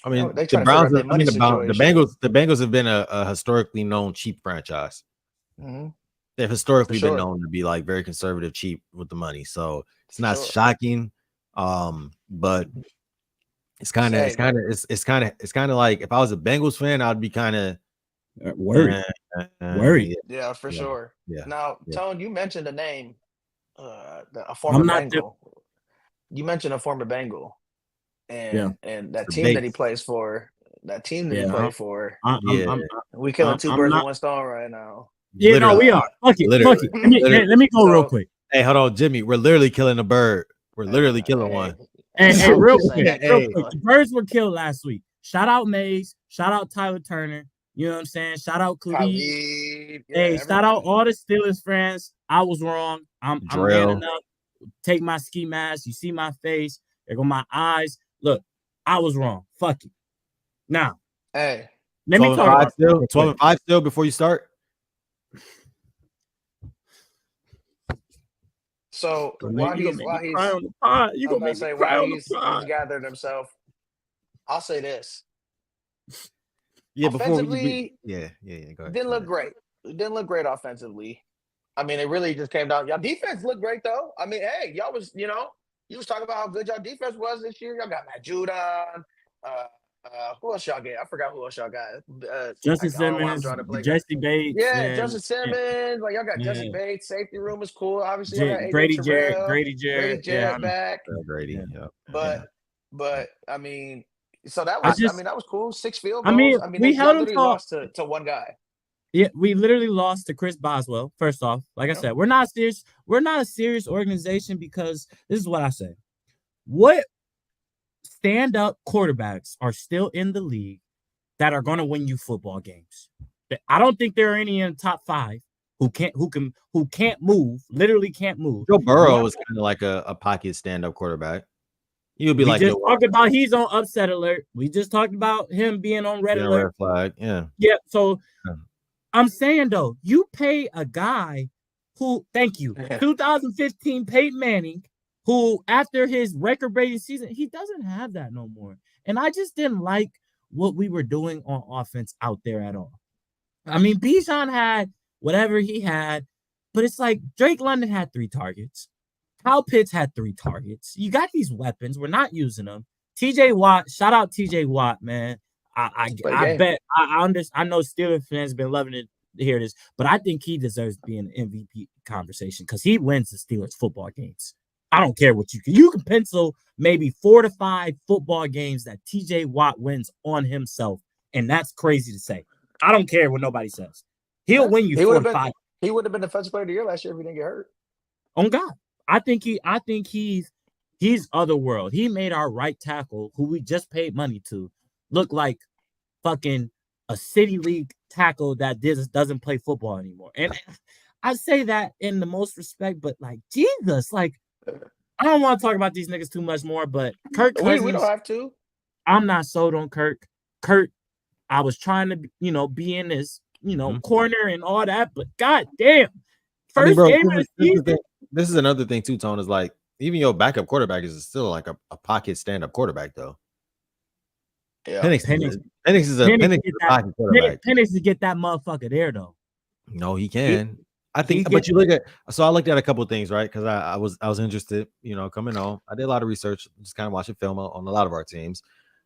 I mean, they the trying to figure Browns. out their I mean, money the situation. Bengals have been a historically known cheap franchise. Mhm. They've historically For been sure. known to be like very conservative, cheap with the money. So it's not Sure. shocking. But it's kind Say, of like if I was a Bengals fan, I'd be kind of Worried. Worried. yeah, for Yeah. sure. Yeah. Now, Yeah. Tone, you mentioned a name, a former not Bengal. You mentioned a former Bengal, and that The team that he Bates. plays for, that team that he Yeah. played for, Yeah. we killing 2 I'm birds not- with 1 stone right now. Yeah, no, we Literally. are. Fuck it. Literally. Fuck it. Let me go real So- quick. Hey, hold on, Jimmy. We're literally killing a bird. We're literally killing Hey, one. Hey, I'm real just quick. saying, Real quick. The birds were killed last week. Shout out Mays. Shout out Tyler Turner. You know what I'm saying? Shout out Khalid. Khalid, yeah, Hey, shout out everybody. all the Steelers fans. I was wrong. I'm Drill. manning up. Take my ski mask. You see my face. There go my eyes. Look, I was wrong. Fuck it. Now, Hey, let me 12 talk and 5 about still. real 12 and quick. 5 still before you start. so You while gonna he's make me cry on the pod. You I was gonna about make to me say cry while on the he's pod. gathered himself, I'll say this. Yeah, before we Offensively, yeah. Go ahead. didn't look great. It didn't look great offensively. I mean, it really just came down. Y'all defense looked great though. I mean, hey, y'all was, you was talking about how good y'all defense was this year. Y'all got Matt Judon. Who else y'all get? I forgot who else y'all got. Justin I don't know why I'm Simmons, drawing a blank. Jesse Bates, Yeah, and Justin Simmons. Like y'all got Jesse Yeah. Bates. Safety room is cool. Obviously, y'all got AJ Grady Terrell, Grady Jarrett. Jarrett Yeah, I know. back. Grady. Yeah. Yeah. But I mean, so that I was just- that was cool. 6 field I goals. mean, we y'all held them literally to- lost to one guy. Yeah, we literally lost to Chris Boswell. First off, like I Yep. said, we're not serious. We're not a serious organization because this is what I say. What stand-up quarterbacks are still in the league that are going to win you football games? I don't think there are any in the top 5 who can't move, literally can't move. Joe Burrow was kind of like a pocket stand-up quarterback. He would be We like just talked about he's on upset alert. We just talked about him being on red alert. red flag. Yeah. Yeah. So Yeah. I'm saying though, you pay a guy who, thank you, 2015 Peyton Manning, who after his record-breaking season, he doesn't have that no more. And I just didn't like what we were doing on offense out there at all. I mean, Bijan had whatever he had, but it's like Drake London had 3 targets. Kyle Pitts had 3 targets. You got these weapons. We're not using them. TJ Watt, shout out TJ Watt, man. I bet I know Steelers fans been loving to hear this, but I think he deserves to be in the MVP conversation because he wins the Steelers football games. I don't care what you can pencil maybe 4 to 5 football games that TJ Watt wins on himself, and that's crazy to say. I don't care what nobody says. He'll win you 4 to 5. He would have been defensive player of the year last year if he didn't get hurt. On God, I think he's otherworld. He made our right tackle, who we just paid money to, look like fucking a city league tackle that doesn't play football anymore. And I say that in the most respect, but like Jesus, like I don't want to talk about these niggas too much more. But Kirk Cousins, we don't have to. I'm not sold on Kirk. I was trying to, be in this, corner and all that, but god damn. First game of the season. This is another thing too, Tone, is like even your backup quarterback is still like a pocket stand-up quarterback, though. Yeah. Penix is a pocket quarterback. Penix to get that motherfucker there, though. No, he can. I think, but you look at. So I looked at a couple of things, right? Because I was interested, coming on. I did a lot of research, just kind of watching film on a lot of our teams.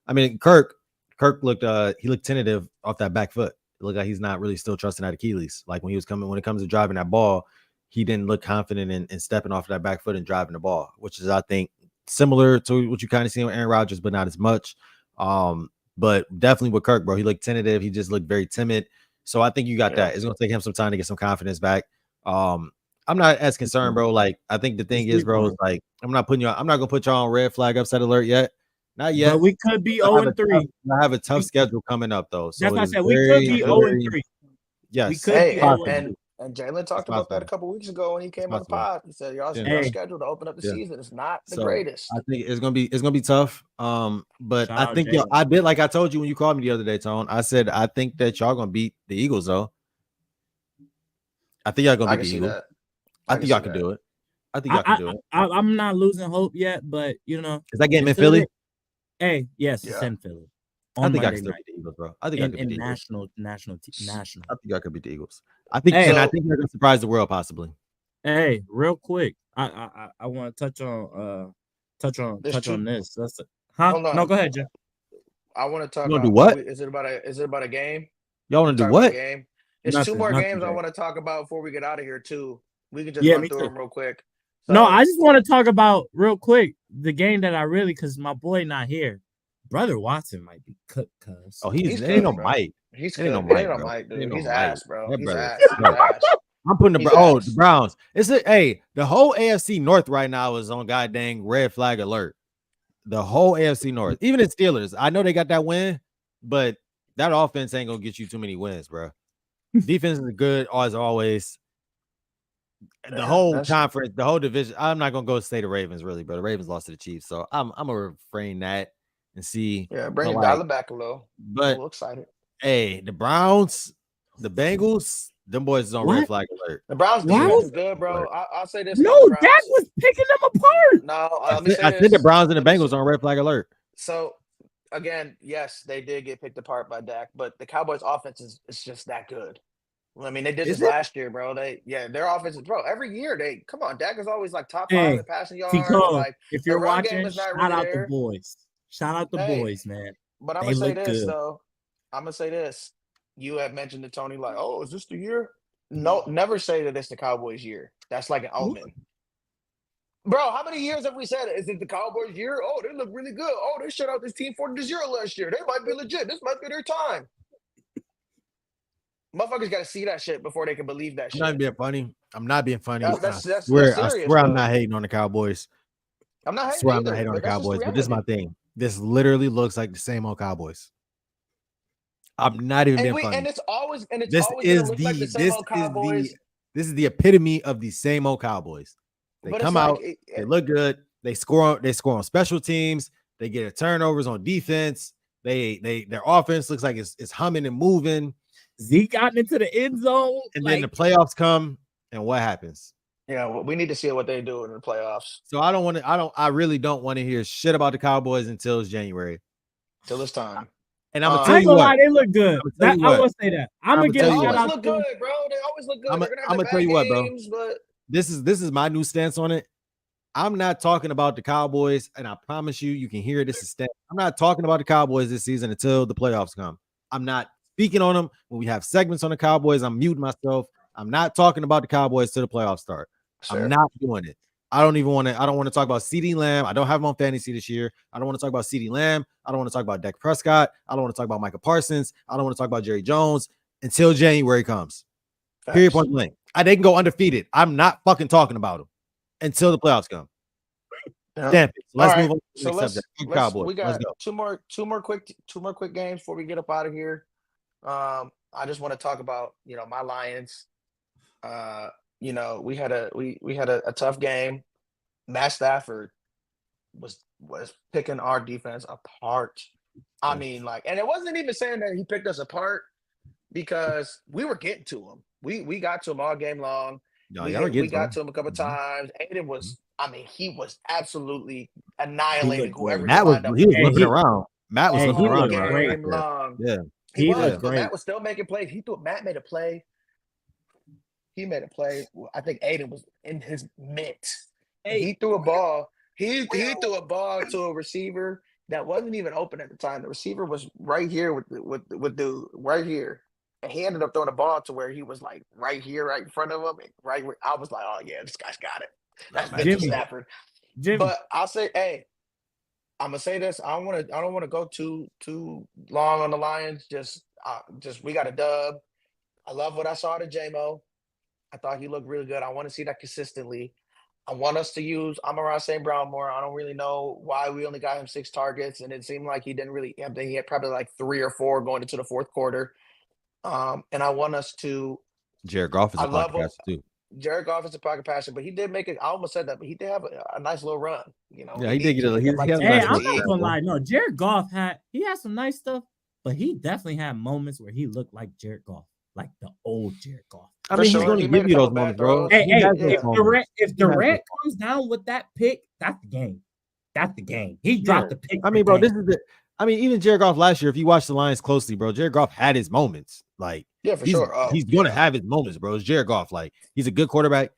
I mean, Kirk Kirk looked he looked tentative off that back foot. It looked like he's not really still trusting that Achilles. Like when it comes to driving that ball, he didn't look confident in stepping off that back foot and driving the ball, which is, I think, similar to what you kind of see on Aaron Rodgers, but not as much. But definitely with Kirk, bro, he looked tentative. He just looked very timid. So I think you got that. It's gonna take him some time to get some confidence back. I'm not as concerned, bro. Like, I think the thing is, bro, is like I'm not gonna put y'all on red flag upset alert yet. Not yet. But we could be 0-3. I have a tough schedule coming up though. So that's what I said. We could be 0-3. Yes. We could be 0-3. And Jalen talked about that a couple weeks ago when he came on the pod. He said, y'all scheduled to open up the season. It's not the greatest. I think it's gonna be tough. But I think I did, like I told you when you called me the other day, Tone. I said I think that y'all gonna beat the Eagles though. I think y'all gonna beat the Eagles. I think y'all can do it. I think y'all can do it. I'm not losing hope yet, but you know, is that game in Philly? Hey, yes, it's in Philly. I think I can still beat the Eagles, bro. I think I can beat the Eagles. National. I think I could beat the Eagles. I think they're gonna surprise the world possibly. Hey, real quick, I want to touch on this. That's it. Huh? No, go ahead, Jim. I want to talk about do what? Is it about a game? Y'all want to do what? Game? There's two more games I want to talk about before we get out of here too. We can just run through them real quick. So, no, I just want to talk about real quick the game that I really, because my boy not here. Brother Watson might be cooked, cuz. Oh, he's ain't no Mike. He's ain't no Mike, dude. He's ass, bro. He's ass. I'm putting the Browns. The whole AFC North right now is on goddamn red flag alert. The whole AFC North, even the Steelers. I know they got that win, but that offense ain't gonna get you too many wins, bro. Defense is good as always. The whole conference, the whole division. I'm not gonna go say the Ravens really, but the Ravens lost to the Chiefs, so I'm gonna refrain that and see. Yeah, bring the dollar back a little. But a little excited. Hey, the Browns, the Bengals, them boys is on red flag alert. The Browns defense is good, bro. I'll say this. No, Dak was picking them apart. No, I think the Browns and the Bengals are on red flag alert. So again, yes, they did get picked apart by Dak, but the Cowboys' offense is just that good. I mean, they did this last year, bro. Their offense is, bro. Every year come on. Dak is always like top 5 in passing yards. Like, if you're watching, shout out the boys. Shout out the boys, man. But I'm gonna say this though. I'm gonna say this. You have mentioned to Tony, like, oh, is this the year? No, never say that it's the Cowboys' year. That's like an omen. Bro, how many years have we said it? Is it the Cowboys' year? Oh, they look really good. Oh, they shut out this team 40-0 last year. They might be legit. This might be their time. Motherfuckers got to see that shit before they can believe that shit. I'm not being funny. I'm not being funny. That's serious, I swear I'm not hating on the Cowboys. I'm not hating. I'm not hating on the Cowboys, but this is my thing. This literally looks like the same old Cowboys. I'm not even being funny. And it's always like the same old Cowboys. This is the epitome of the same old Cowboys. They come out, they look good, they score on special teams, they get turnovers on defense. Their offense looks like it's humming and moving. Zeke got into the end zone, and then the playoffs come, and what happens? Yeah, well, we need to see what they do in the playoffs. So I really don't want to hear shit about the Cowboys until it's January. Till it's time. And I'm gonna tell you what, they look good. I will say that. I'm gonna get a shout out. Look good, bro. They always look good. I'm gonna tell you what, bro. But this is my new stance on it. I'm not talking about the Cowboys, and I promise you can hear this. I'm not talking about the Cowboys this season until the playoffs come. I'm not speaking on them. When we have segments on the Cowboys, I'm muting myself. I'm not talking about the Cowboys till the playoffs start. Sure. I'm not doing it. I don't want to talk about CeeDee Lamb. I don't have him on fantasy this year. I don't want to talk about CeeDee Lamb. I don't want to talk about Dak Prescott. I don't want to talk about Micah Parsons. I don't want to talk about Jerry Jones until January comes. Facts. Period, point blank. They can go undefeated. I'm not fucking talking about them until the playoffs come. Yeah. Damn it. So let's move on to the next subject. Cowboys. We got two more quick games before we get up out of here. I just want to talk about, my Lions. We had a tough game. Matt Stafford was picking our defense apart. I mean, and it wasn't even saying that he picked us apart because we were getting to him. We got to him all game long. We got to him a couple times. Aiden was, he was absolutely annihilating whoever. He was looking around. Matt was looking around game long. Yeah. He was great. Matt was still making plays. Matt made a play. He made a play. I think Aiden was in his mitts. He threw a ball. He threw a ball to a receiver. that wasn't even open at the time. The receiver was right here with dude right here, and he ended up throwing the ball to where he was like right here, right in front of him, and right where I was like, oh yeah, this guy's got it. That's Nah, Matthew Jimmy. Stafford. Jimmy. But I'll say, hey, I'm gonna say this. I don't want to go too long on the Lions. Just we got a dub. I love what I saw out of J-Mo. I thought he looked really good. I want to see that consistently. I want us to use Amon-Ra St. Brown more. I don't really know why we only got him 6 targets, and it seemed like he didn't really. I think he had probably like 3 or 4 going into the fourth quarter. And I want us to. Jared Goff is I a love podcast too. Jared Goff is a pocket passer, but he did make it. I almost said that, but he did have a nice little run. You know, Yeah, he did get a. did He, like he has a Hey, nice I'm little not scrap, gonna bro. lie. No, Jared Goff had some nice stuff, but he definitely had moments where he looked like Jared Goff, like the old Jared Goff. I For mean, sure. he's going He to made give a you those couple bad moments, bro. throws. Hey, He hey, has those yeah. moments. If He has Durant comes down with that pick, that's the game. That's the game. He dropped the pick. I mean, bro, this is the. I mean, even Jared Goff last year, if you watch the Lions closely, bro, Jared Goff had his moments. Like, Yeah, for he's sure. Oh, he's going to yeah. have his moments, bro. It's Jared Goff. Like, he's a good quarterback.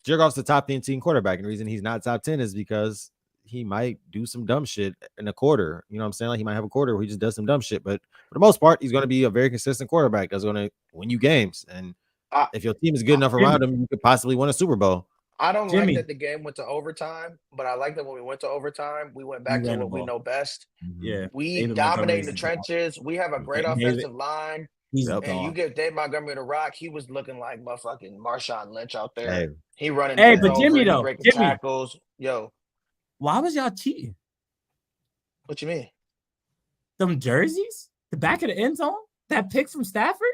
Jared Goff's the top 10 quarterback, and the reason he's not top 10 is because he might do some dumb shit in a quarter. You know what I'm saying? Like, he might have a quarter where he just does some dumb shit, but for the most part, he's going to be a very consistent quarterback that's going to win you games. And I- if your team is good enough around him, you could possibly win a Super Bowl. I don't Jimmy. like that the game went to overtime, but I like that when we went to overtime, we went back We to ran the what we ball. know best. Yeah, We David dominate in the Montgomery's trenches. We have a great David- offensive line. he's Yep. a And you dog. give Dave Montgomery the rock, he was looking like motherfucking Marshawn Lynch out there. Hey, He running. Hey, dudes but over, Jimmy he though, breaking Jimmy. tackles. Yo, Why was y'all cheating? what you mean? Them jerseys, the back of the end zone, that pick from Stafford.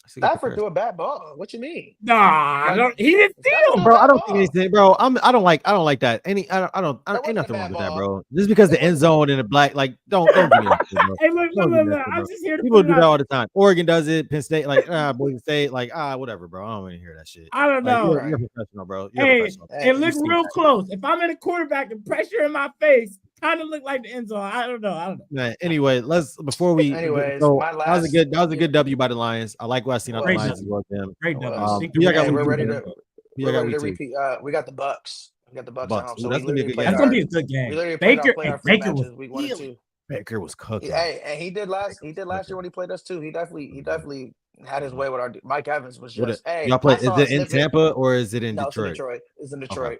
that's a good Stafford comparison. threw a bad ball. What you mean? Nah, he didn't see Stafford him, threw a Bro, I bad don't think ball. anything, bro. I don't like that. That Ain't wasn't a nothing wrong bad with that, ball. bro. Just because It the end wasn't. zone and the black, like, don't give me that shit, bro. Hey, look, Don't give me that shit, I'm bro. just here to People put it do that out. all the time. Oregon does it. Penn State, like, Boise State, like, whatever, bro. I don't want to hear that shit. I don't Like, know. you're a professional, bro. You're a Hey, professional. Hey, it looked see real that. close. If I'm in a quarterback and pressure in my face, kind of looked like the end zone. I don't know. Man, anyway, before we Anyways, so my that was a last- good W by the Lions. I like what I seen out the Great Lions W. as well, Tim. Great It W. was. Think who y'all got Hey, week we're two, ready man? to. Who y'all We're got ready to week two? repeat. We got the Bucks. We got the Bucks at Bucks. home. Ooh, So that's we gonna be a literally good played game. That's our. gonna be a good We game. literally played Baker, our first Baker was matches week 1 and 2. Baker was cooking. Hey, and he did last year when he played us too. He definitely had his way with our Mike Evans was What just hey. y'all play? I Is saw a it in snippet. Tampa or is it in No, it's in Detroit? Detroit. It's in Okay. Detroit.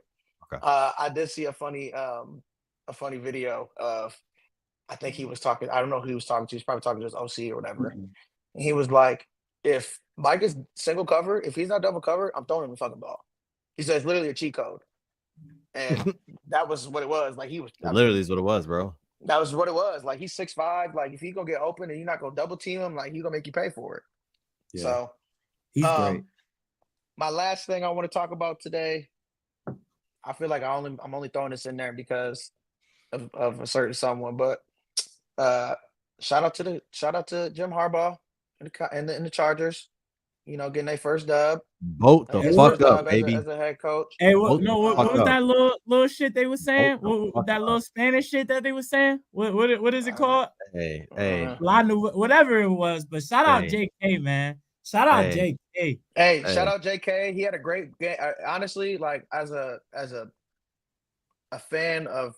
Okay. I did see a funny video of I think he was talking. I don't know who he was talking to. He's probably talking to his OC or whatever. And he was like, if Mike is single cover, if he's not double cover, I'm throwing him the fucking ball. He says it's literally a cheat code. And that was what it was. Like he was It literally is what it was, bro. that was what it was. Like he's 6'5". Like if he gonna get open and you're not gonna double team him, like he's gonna make you pay for it. Yeah. So He's great. my last thing I want to talk about today, I feel like I'm only throwing this in there because of a certain someone, but shout out to Jim Harbaugh and the Chargers, you know, getting their first dub. Vote the His fuck first up, dub baby. as a head coach. Hey, Both what fuck was up. that little shit they were saying? Both fuck That little up. Spanish shit that they were saying? What is it called? Hey, Whatever it was. But shout out Hey. JK, man. Shout out Hey. JK. Hey, Hey. shout out JK. He had a great game. Honestly, like as a fan of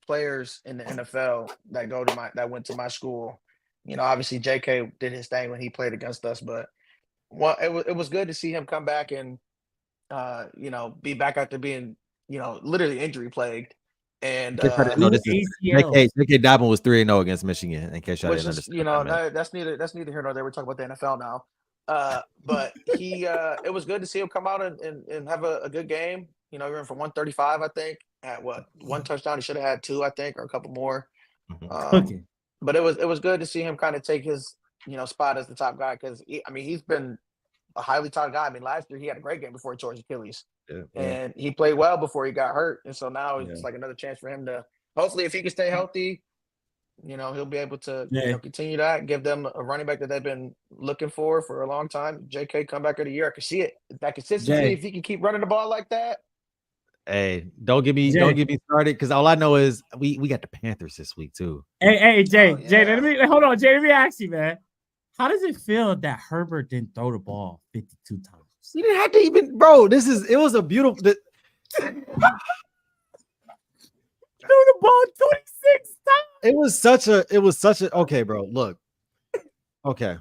players in the NFL that went to my school, you know, obviously JK did his thing when he played against us, but it was good to see him come back and you know, be back after being, you know, literally injury plagued. And No, this is ACL. JK Dobbin was 3-0 against Michigan. In case y'all which didn't is, understand. you know, that, man. that's neither here nor there. We're talking about the NFL now. But he it was good to see him come out and have a good game. You know, he ran for 135, I think, at one touchdown. He should have had 2, I think, or a couple more. Mhm. Cooking. But it was good to see him kind of take his, you know, spot as the top guy because he's been a highly touted guy. I mean, last year he had a great game before he tore his Achilles, Yeah. and he played well before he got hurt. And so now Yeah. it's like another chance for him to hopefully, if he can stay healthy, you know, he'll be able to you Yeah. know, continue that, give them a running back that they've been looking for a long time. JK comeback of the year, I can see it. That consistency, Jay. if he can keep running the ball like that. Hey, don't get me started because all I know is we got the Panthers this week too. Hey, Jay, Oh, Jay, yeah. hold on, Jay, let me ask you, man. How does it feel that Herbert didn't throw the ball 52 times? You didn't have to even, bro. It was a beautiful. Threw the ball 26 it was such a okay, bro. Look, okay.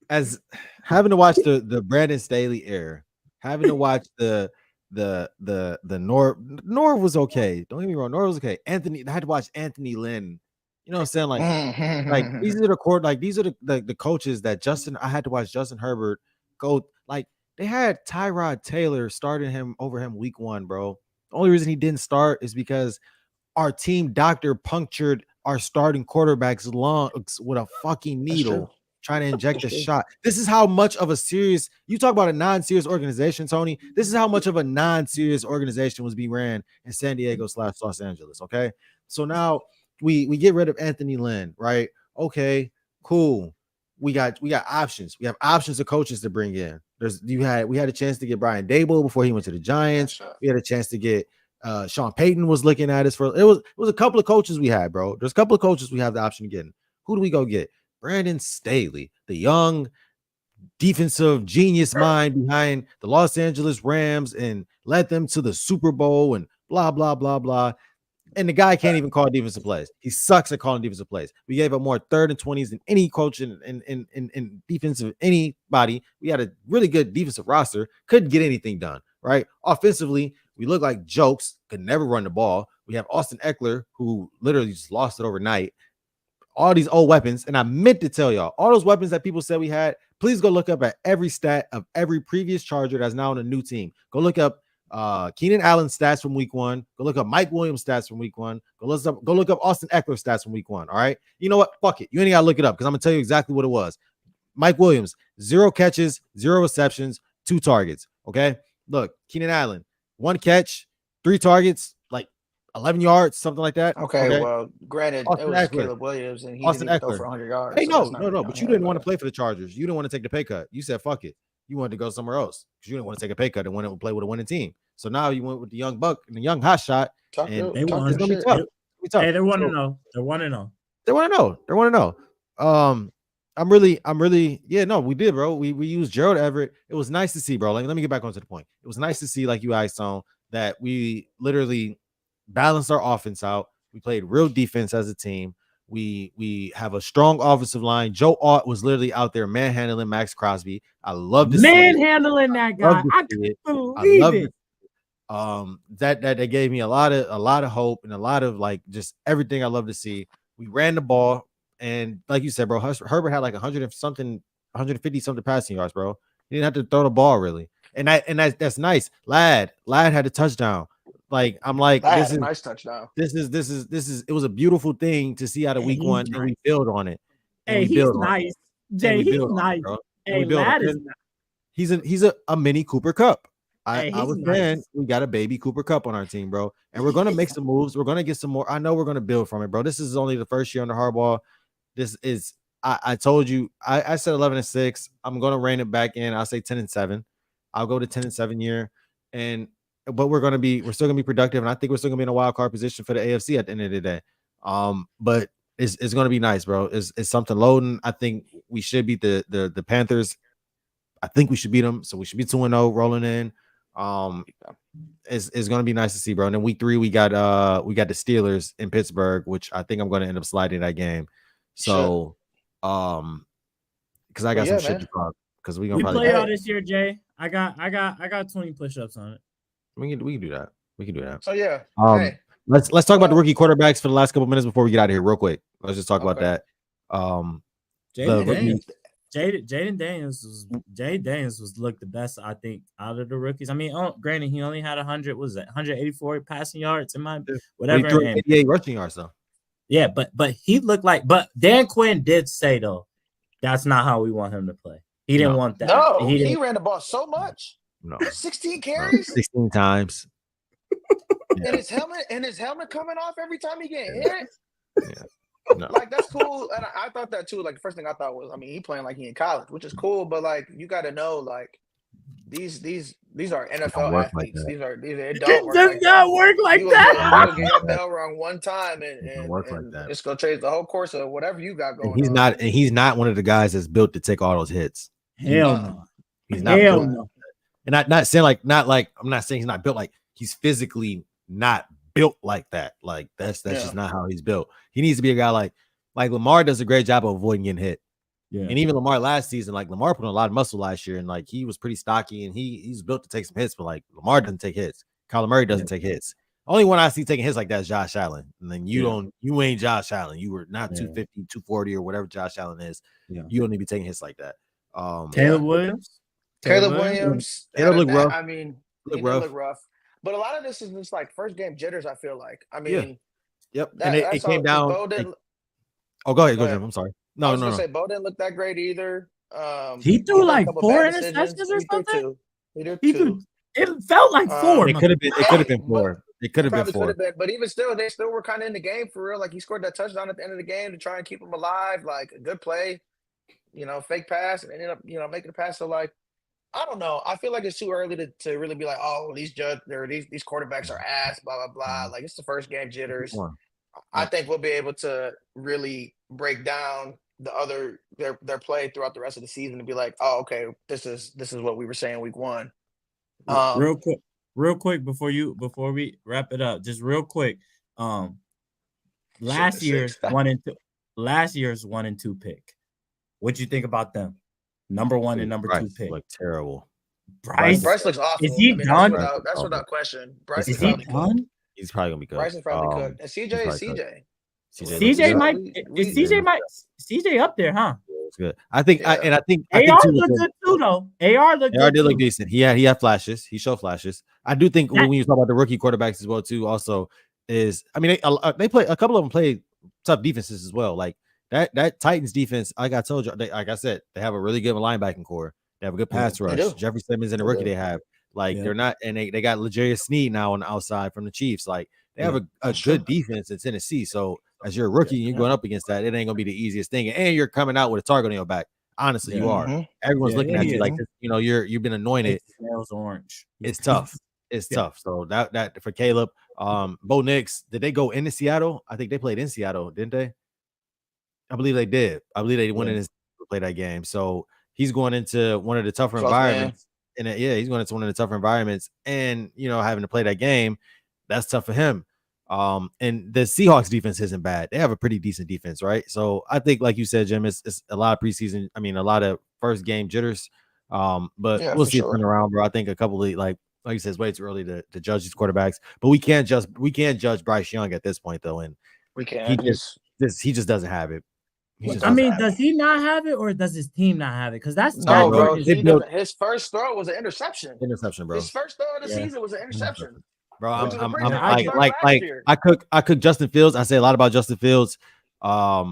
As having to watch the Brandon Staley era, having to watch the Norv was okay. Don't get me wrong, Norv was okay. Anthony, I had to watch Anthony Lynn. You know what I'm saying? Like these are the coaches that I had to watch Justin Herbert go. Like they had Tyrod Taylor starting him over him week 1, bro. The only reason he didn't start is because our team doctor punctured our starting quarterback's lungs with a fucking needle trying to inject a shot. This is how much of a serious, you talk about a non-serious organization, Tony. This is how much of a non-serious organization was being ran in San Diego / Los Angeles. Okay. So now we get rid of Anthony Lynn, right? Okay, cool. We got options. We have options of coaches to bring in. We had a chance to get Brian Daboll before he went to the Giants. We had a chance to get Sean Payton was looking at us for it was a couple of coaches we had, bro. There's a couple of coaches we have the option of getting. Who do we go get? Brandon Staley, the young defensive genius mind behind the Los Angeles Rams and led them to the Super Bowl and blah blah blah blah. And the guy can't even call defensive plays. He sucks at calling defensive plays. We gave up more 3rd and 20s than any coach in defensive anybody. We had a really good defensive roster. Couldn't get anything done, right? Offensively, we look like jokes. Could never run the ball. We have Austin Eckler, who literally just lost it overnight. All these old weapons. And I meant to tell y'all, all those weapons that people said we had, please go look up at every stat of every previous Charger that's now on a new team. Go look up Keenan Allen stats from week 1. Go look up Mike Williams stats from week 1. Go look up Austin Eckler stats from week 1. All right. You know what? Fuck it. You ain't gotta look it up because I'm gonna tell you exactly what it was. Mike Williams, 0 catches, 0 receptions, 2 targets. Okay. Look, Keenan Allen, 1 catch, 3 targets, like 11 yards, something like that. Okay. Well, granted, Austin it was Eckler. Caleb Williams, and he Austin didn't throw Eckler. for 100 yards. Hey, so no, that's not really but on you him, didn't want to play for the Chargers. You didn't want to take the pay cut. You said fuck it. You wanted to go somewhere else because you didn't want to take a pay cut and want to play with a winning team. So now you went with the young buck and the young hot shot. And They won. it's gonna be tough. Hey, they're 1-0. They're 1-0. They want to know. I'm really, yeah, no, we did, bro. We used Gerald Everett. It was nice to see, bro. Like, let me get back onto the point. It was nice to see, like you asked on, that we literally balanced our offense out. We played real defense as a team. We have a strong offensive line. Joe Alt was literally out there manhandling Max Crosby. I love to see it. Manhandling that guy. I couldn't believe it. That gave me a lot of hope and a lot of like just everything I love to see. We ran the ball, and like you said, bro, Herbert had like 150 something passing yards, bro. He didn't have to throw the ball really, and that's nice. Lad had a touchdown. Like I'm like, this is a nice touchdown. This is it was a beautiful thing to see out of week 1, and we build on it. Hey, he's nice. Jay, he's nice. Hey, Lad is nice. He's a mini Cooper Kupp. I was saying we got a baby Cooper Kupp on our team, bro, and we're gonna make some moves. We're gonna get some more. I know we're gonna build from it, bro. This is only the first year under Harbaugh. This is I told you I said 11-6. I'm gonna rein it back in. I'll say 10-7. I'll go to 10-7 year, but we're still gonna be productive, and I think we're still gonna be in a wild card position for the AFC at the end of the day. But it's gonna be nice, bro. It's something loading. I think we should beat the Panthers. I think we should beat them, so we should be 2-0 rolling in. It's gonna be nice to see, bro. And then week 3 we got the Steelers in Pittsburgh, which I think I'm gonna end up sliding that game. So because I got some shit to talk because we play all this year, Jay. I got 20 push-ups on it. We can do that. We can do that. So yeah. Let's talk about the rookie quarterbacks for the last couple minutes before we get out of here, real quick. Let's just talk about that. Jaden Daniels was looked the best, I think, out of the rookies. I mean, granted, he only had 184 passing yards in my whatever. He threw 88 rushing yards though. Yeah, but he looked like. But Dan Quinn did say though, that's not how we want him to play. He didn't want that. No, he ran the ball so much. No, 16 carries, 16 times. And his helmet coming off every time he get hit. Yeah. No. Like that's cool, and I thought that too. Like the first thing I thought was, I mean, he playing like he in college, which is cool, but like you got to know, like these are NFL athletes. These it don't work does like not work like that. You get your bell rung one time, and it's gonna change the whole course of whatever you got going. He's not one of the guys that's built to take all those hits. Hell no. He's not. Hell no. And not saying like I'm not saying he's not built like he's physically not built like that. Like that's Yeah. just not how he's built. He needs to be a guy like Lamar does a great job of avoiding getting hit. Yeah. And even Lamar last season, like Lamar put on a lot of muscle last year, and like he was pretty stocky, and he's built to take some hits, but like Lamar doesn't take hits. Kyler Murray doesn't take hits. Only one I see taking hits like that is Josh Allen. And then you ain't Josh Allen. You were not 250, 240 or whatever Josh Allen is. Yeah. You don't need to be taking hits like that. Caleb Williams. Caleb Williams. Caleb looked rough. I mean, Look he rough. did look rough. But a lot of this is just like first game jitters, I feel like. I mean, Yep. And it came down. Go ahead, go Jim. I'm sorry. I was gonna say Bo didn't look that great either. He threw like 4 interceptions or something. He did two. It felt like 4. It could have been 4. It could have been 4. But even still, they still were kind of in the game for real. Like he scored that touchdown at the end of the game to try and keep them alive. Like a good play, fake pass, and ended up, making a pass. So like, I don't know. I feel like it's too early to really be like, oh, these quarterbacks are ass, blah blah blah. Like it's the first game jitters. I think we'll be able to really break down their play throughout the rest of the season and be like, oh, okay, this is what we were saying week 1. Real quick before we wrap it up, just real quick. Last year's 1 and 2 pick. What you think about them? Number 1 and number 2 pick. Look terrible. Bryce looks awful. Is he done? That's without question. Bryce is he done? He's probably gonna be good. Bryce is probably good. And CJ is CJ. CJ might up there, huh? It's good. I think AR looked good too, though. AR did look decent. He had flashes. He showed flashes. I do think when you talk about the rookie quarterbacks as well too, also is they play, a couple of them play tough defenses as well. Like that Titans defense, like I told you, like I said, they have a really good linebacking core. They have a good pass rush. Jeffrey Simmons and the rookie they have. Like they're not, and they got L'Jarius Sneed now on the outside from the Chiefs. Like they have a good defense in Tennessee. So as you're a rookie and you're going up against that, it ain't gonna be the easiest thing. And you're coming out with a target on your back. Honestly, you are. Everyone's looking at you like this, you've been anointed. Smells orange. It's tough. It's tough. So that for Caleb, Bo Nix, did they go into Seattle? I think they played in Seattle, didn't they? I believe they did. I believe they went in and played that game. So he's going into one of the tougher environments. And he's going into one of the tougher environments, and having to play that game, that's tough for him. And the Seahawks defense isn't bad. They have a pretty decent defense, right? So I think, like you said, Jim, it's a lot of preseason. I mean, a lot of first game jitters. But we'll see it turn around, bro. I think a couple of like you said, it's way too early to judge these quarterbacks. But we can't judge Bryce Young at this point, though. And we can't. He just doesn't have it. Does he not have it, or does his team not have it? Because that's bro. His first throw was an interception. Bro. His first throw of the season was an interception. Bro, I cook Justin Fields. I say a lot about Justin Fields. I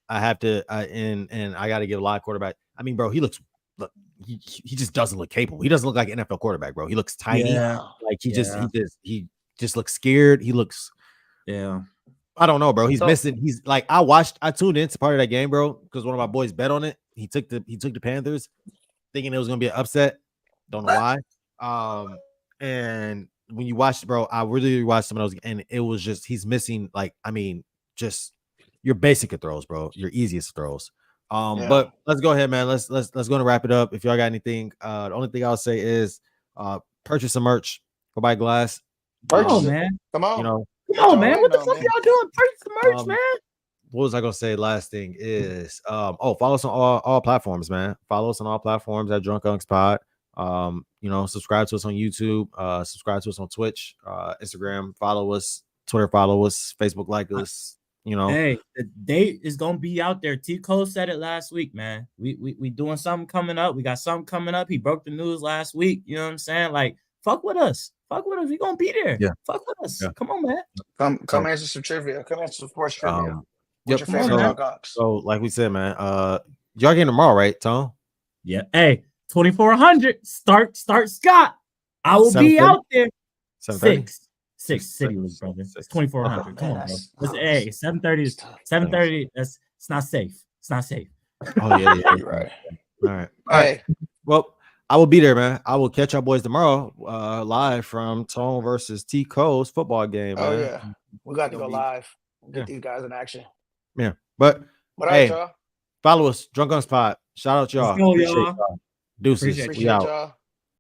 have to, and I got to give a lot of quarterback. I mean, bro, he just doesn't look capable. He doesn't look like an NFL quarterback, bro. He looks tiny. Like he just looks scared. He looks. I don't know, bro. He's missing. He's like, I tuned into part of that game, bro, because one of my boys bet on it. He took the Panthers, thinking it was gonna be an upset. Don't know why. And when you watch, bro, I really watched some of those, and it was just he's missing. Like, I mean, just your basic throws, bro, your easiest throws. But let's go ahead, man. Let's go and wrap it up. If y'all got anything, the only thing I'll say is purchase some merch. Go buy glass. Oh man, come on. Come on, man. What the fuck y'all doing? Purchase some merch, man. What was I gonna say? Last thing is follow us on all platforms, man. Follow us on all platforms at Drunk Unks Pod. Subscribe to us on YouTube, subscribe to us on Twitch, Instagram, follow us, Twitter, follow us, Facebook, like us. Hey, the date is gonna be out there. T. Cole said it last week, man. We doing something coming up. We got something coming up. He broke the news last week. You know what I'm saying? Like, fuck with us. We gonna be there. Yeah. Fuck with us. Yeah. Come on, man. Come answer some trivia. Come answer some sports trivia. What's your favorite Drunk Unks? So, like we said, man, y'all getting tomorrow, right, Tom? Yeah. Hey, 2400. Start Scott. I will be out there. 6 City League, brother. It's 2400. Come on, bro. Hey, 7:30. 7:30. It's not safe. It's not safe. Oh yeah, you're right. All right. Well, I will be there, man. I will catch our boys tomorrow, live from Tone versus T. Cole's football game. Man. Oh yeah, we got to go live. Get these guys in action. Yeah, but hey, y'all. Follow us, Drunk Unks Pod. Shout out y'all. Appreciate y'all. Deuces. Appreciate y'all.